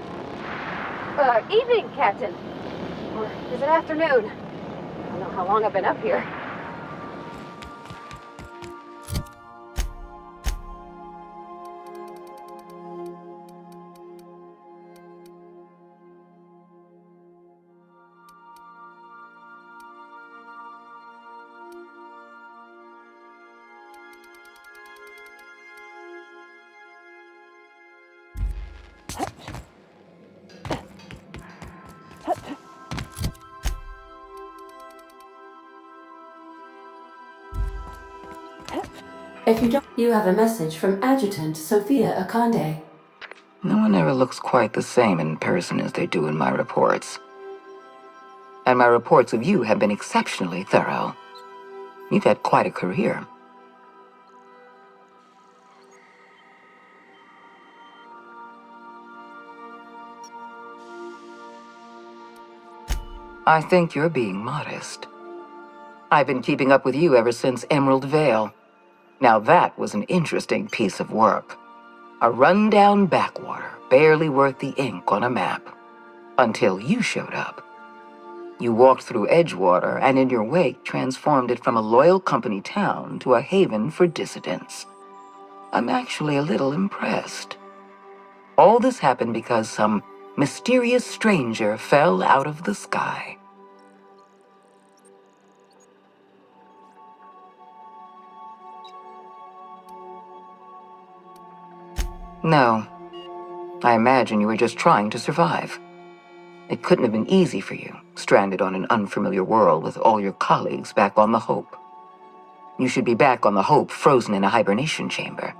Evening, Captain. Or is it afternoon? I don't know how long I've been up here. If you don't, you have a message from Adjutant Sophia Akande. No one ever looks quite the same in person as they do in my reports. And my reports of you have been exceptionally thorough. You've had quite a career. I think you're being modest. I've been keeping up with you ever since Emerald Vale. Now that was an interesting piece of work. A rundown backwater, barely worth the ink on a map. Until you showed up. You walked through Edgewater and in your wake transformed it from a loyal company town to a haven for dissidents. I'm actually a little impressed. All this happened because some mysterious stranger fell out of the sky. No. I imagine you were just trying to survive. It couldn't have been easy for you, stranded on an unfamiliar world with all your colleagues back on the Hope. You should be back on the Hope, frozen in a hibernation chamber.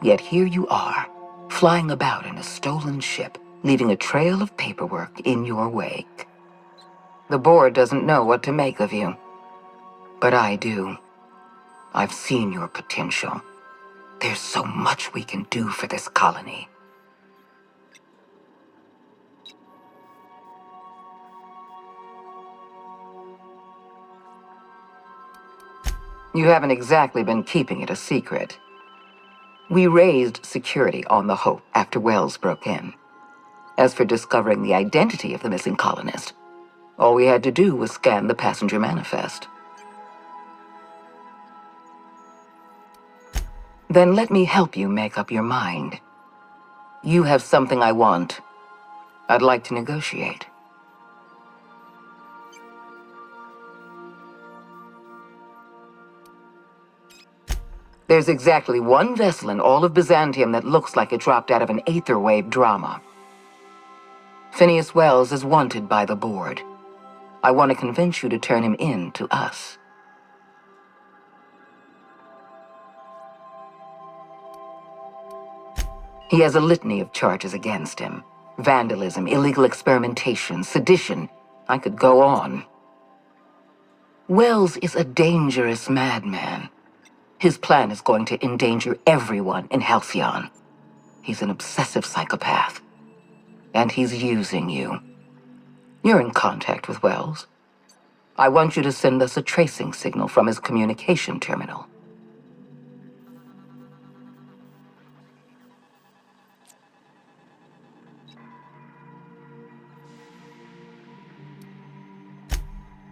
Yet here you are, flying about in a stolen ship, leaving a trail of paperwork in your wake. The board doesn't know what to make of you. But I do. I've seen your potential. There's so much we can do for this colony. You haven't exactly been keeping it a secret. We raised security on the Hope after Wells broke in. As for discovering the identity of the missing colonist, all we had to do was scan the passenger manifest. Then let me help you make up your mind. You have something I want. I'd like to negotiate. There's exactly one vessel in all of Byzantium that looks like it dropped out of an Aetherwave drama. Phineas Wells is wanted by the board. I want to convince you to turn him in to us. He has a litany of charges against him. Vandalism, illegal experimentation, sedition. I could go on. Wells is a dangerous madman. His plan is going to endanger everyone in Halcyon. He's an obsessive psychopath. And he's using you. You're in contact with Wells. I want you to send us a tracing signal from his communication terminal.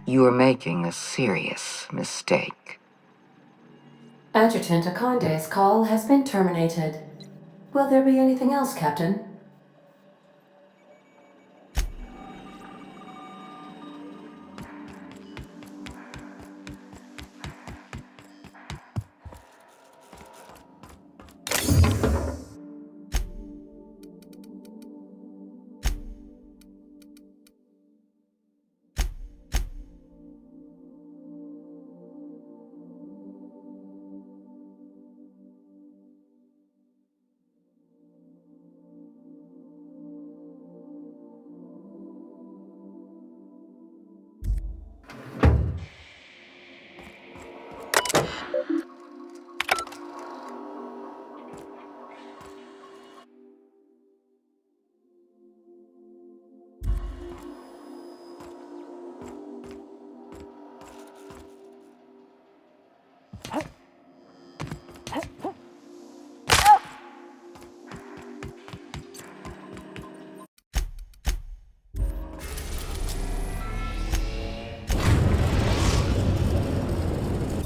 You are making a serious mistake. Adjutant Akonde's call has been terminated. Will there be anything else, Captain?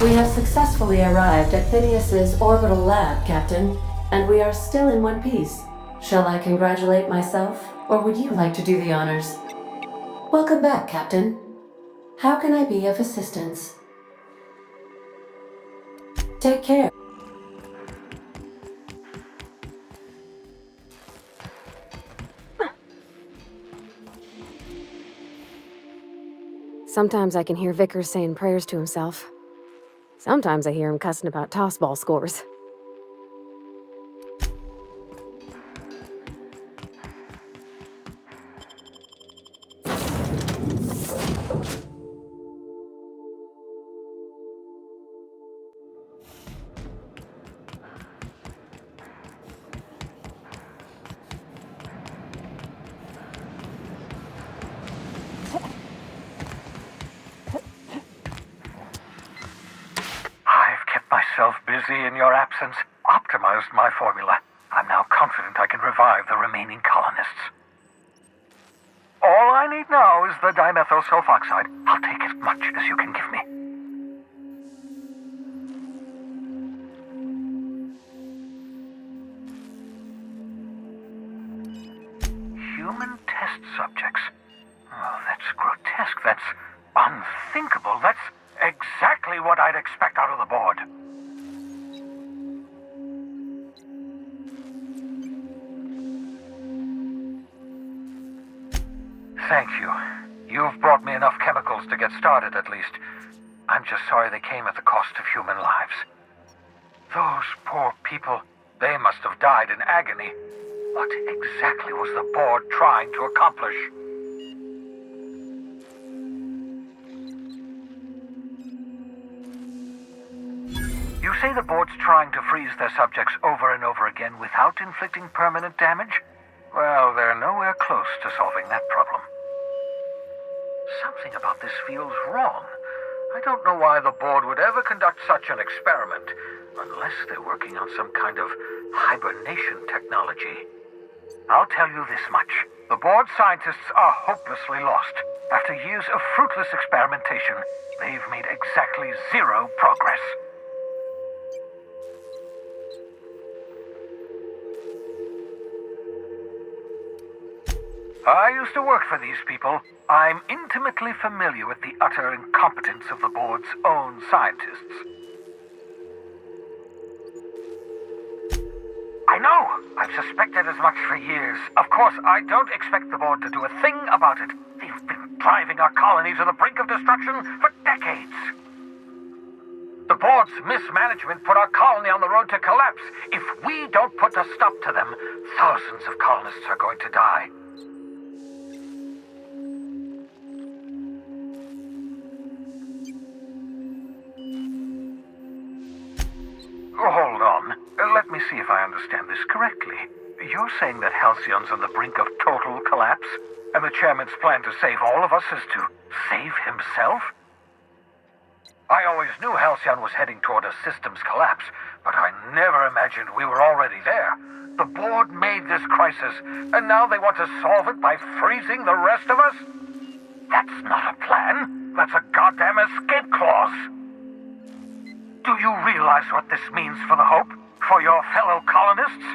We have successfully arrived at Phineas's orbital lab, Captain, and we are still in one piece. Shall I congratulate myself, or would you like to do the honors? Welcome back, Captain. How can I be of assistance? Take care. Sometimes I can hear Vickers saying prayers to himself. Sometimes I hear him cussing about tossball scores. Busy in your absence, optimized my formula. I'm now confident I can revive the remaining colonists. All I need now is the dimethyl sulfoxide. I'll take as much as you can give me. Human test subjects. Oh, that's grotesque. That's unthinkable. That's exactly what I'd expect out of the board. Thank you. You've brought me enough chemicals to get started, at least. I'm just sorry they came at the cost of human lives. Those poor people, they must have died in agony. What exactly was the board trying to accomplish? You say the board's trying to freeze their subjects over and over again without inflicting permanent damage? Well, they're nowhere close to solving that problem. Something about this feels wrong. I don't know why the board would ever conduct such an experiment, unless they're working on some kind of hibernation technology. I'll tell you this much. The board scientists are hopelessly lost. After years of fruitless experimentation, they've made exactly zero progress. I used to work for these people. I'm intimately familiar with the utter incompetence of the board's own scientists. I know! I've suspected as much for years. Of course, I don't expect the board to do a thing about it. They've been driving our colony to the brink of destruction for decades. The board's mismanagement put our colony on the road to collapse. If we don't put a stop to them, thousands of colonists are going to die. Hold on. Let me see if I understand this correctly. You're saying that Halcyon's on the brink of total collapse, and the chairman's plan to save all of us is to save himself? I always knew Halcyon was heading toward a systems collapse, but I never imagined we were already there. The board made this crisis, and now they want to solve it by freezing the rest of us? That's not a plan. That's a goddamn escape clause. Do you realize what this means for the Hope? For your fellow colonists?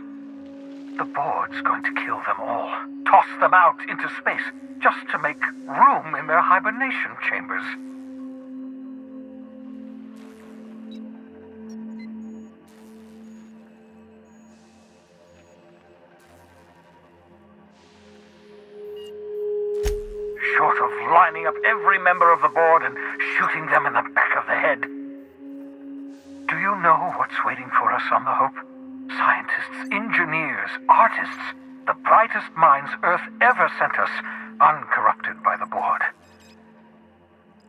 The board's going to kill them all, toss them out into space, just to make room in their hibernation chambers. Short of lining up every member of the board and shooting them in the back of the head. Do you know what's waiting for us on the Hope? Scientists, engineers, artists, the brightest minds Earth ever sent us, uncorrupted by the board.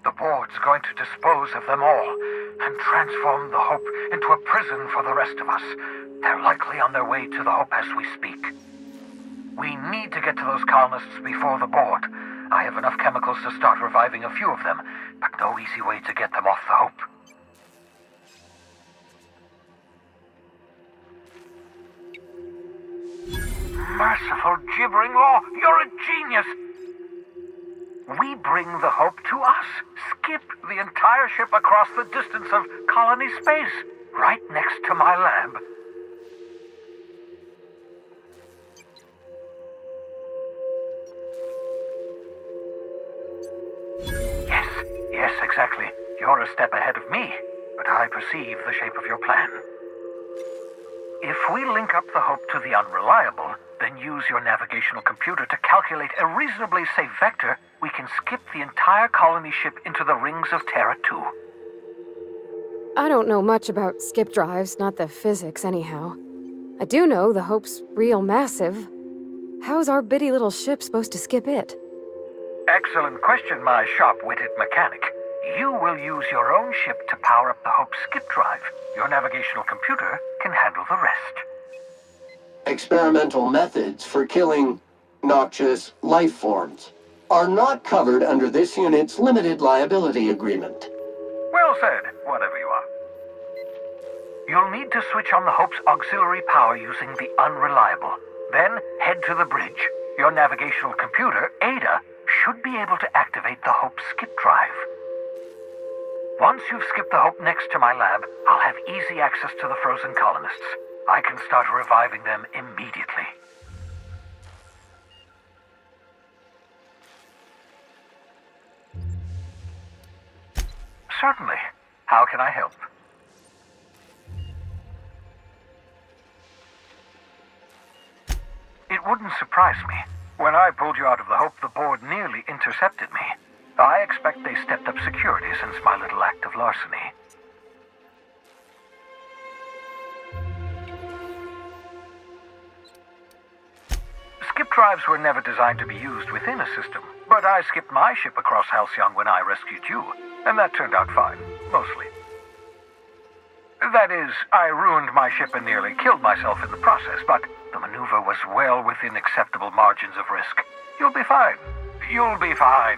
The board's going to dispose of them all and transform the Hope into a prison for the rest of us. They're likely on their way to the Hope as we speak. We need to get to those colonists before the board. I have enough chemicals to start reviving a few of them, but no easy way to get them off the Hope. Merciful gibbering law, you're a genius! We bring the Hope to us. Skip the entire ship across the distance of colony space, right next to my lab. Yes, exactly. You're a step ahead of me, but I perceive the shape of your plan. If we link up the Hope to the Unreliable, then use your navigational computer to calculate a reasonably safe vector, we can skip the entire colony ship into the rings of Terra 2. I don't know much about skip drives, not the physics anyhow. I do know the Hope's real massive. How's our bitty little ship supposed to skip it? Excellent question, my sharp-witted mechanic. You will use your own ship to power up the Hope's skip drive. Your navigational computer can handle the rest. Experimental methods for killing noxious life forms are not covered under this unit's limited liability agreement. Well said, whatever you are. You'll need to switch on the Hope's auxiliary power using the Unreliable. Then head to the bridge. Your navigational computer, Ada, should be able to activate the Hope skip drive. Once you've skipped the Hope next to my lab, I'll have easy access to the frozen colonists. I can start reviving them immediately. Certainly. How can I help? It wouldn't surprise me. When I pulled you out of the Hope, the board nearly intercepted me. I expect they stepped up security since my little act of larceny. Skip drives were never designed to be used within a system, but I skipped my ship across Halcyon when I rescued you, and that turned out fine, mostly. That is, I ruined my ship and nearly killed myself in the process, but the maneuver was well within acceptable margins of risk. You'll be fine. You'll be fine.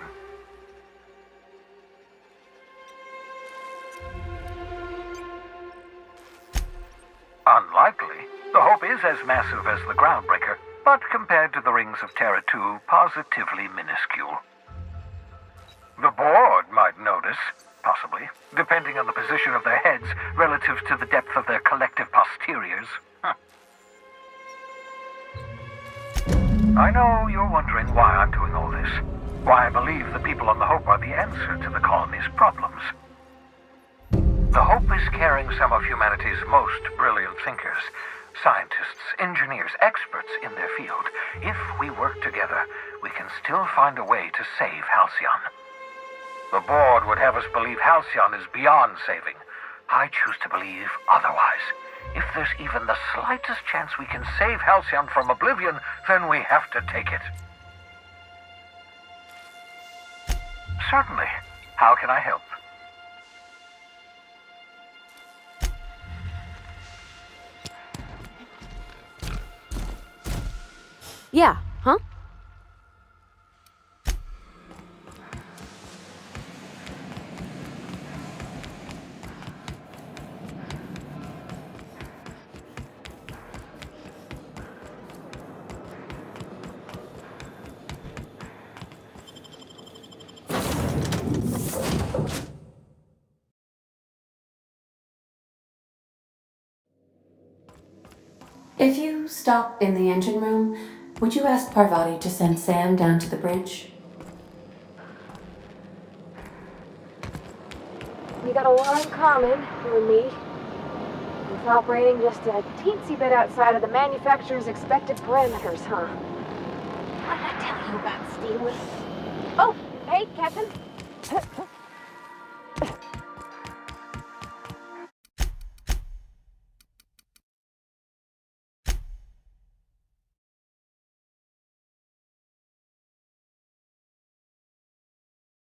Unlikely. The Hope is as massive as the Groundbreaker, but compared to the rings of Terra 2, positively minuscule. The board might notice, possibly, depending on the position of their heads relative to the depth of their collective posteriors. I know you're wondering why I'm doing all this. Why I believe the people on the Hope are the answer to the colony's problems. The Hope is carrying some of humanity's most brilliant thinkers. Scientists, engineers, experts in their field. If we work together, we can still find a way to save Halcyon. The board would have us believe Halcyon is beyond saving. I choose to believe otherwise. If there's even the slightest chance we can save Halcyon from oblivion, then we have to take it. Certainly. How can I help? Yeah, huh? If you stop in the engine room, would you ask Parvati to send Sam down to the bridge? We got a lot in common, you and me. It's operating just a teensy bit outside of the manufacturer's expected parameters, huh? What did I tell you about Steely? Oh, hey, Captain.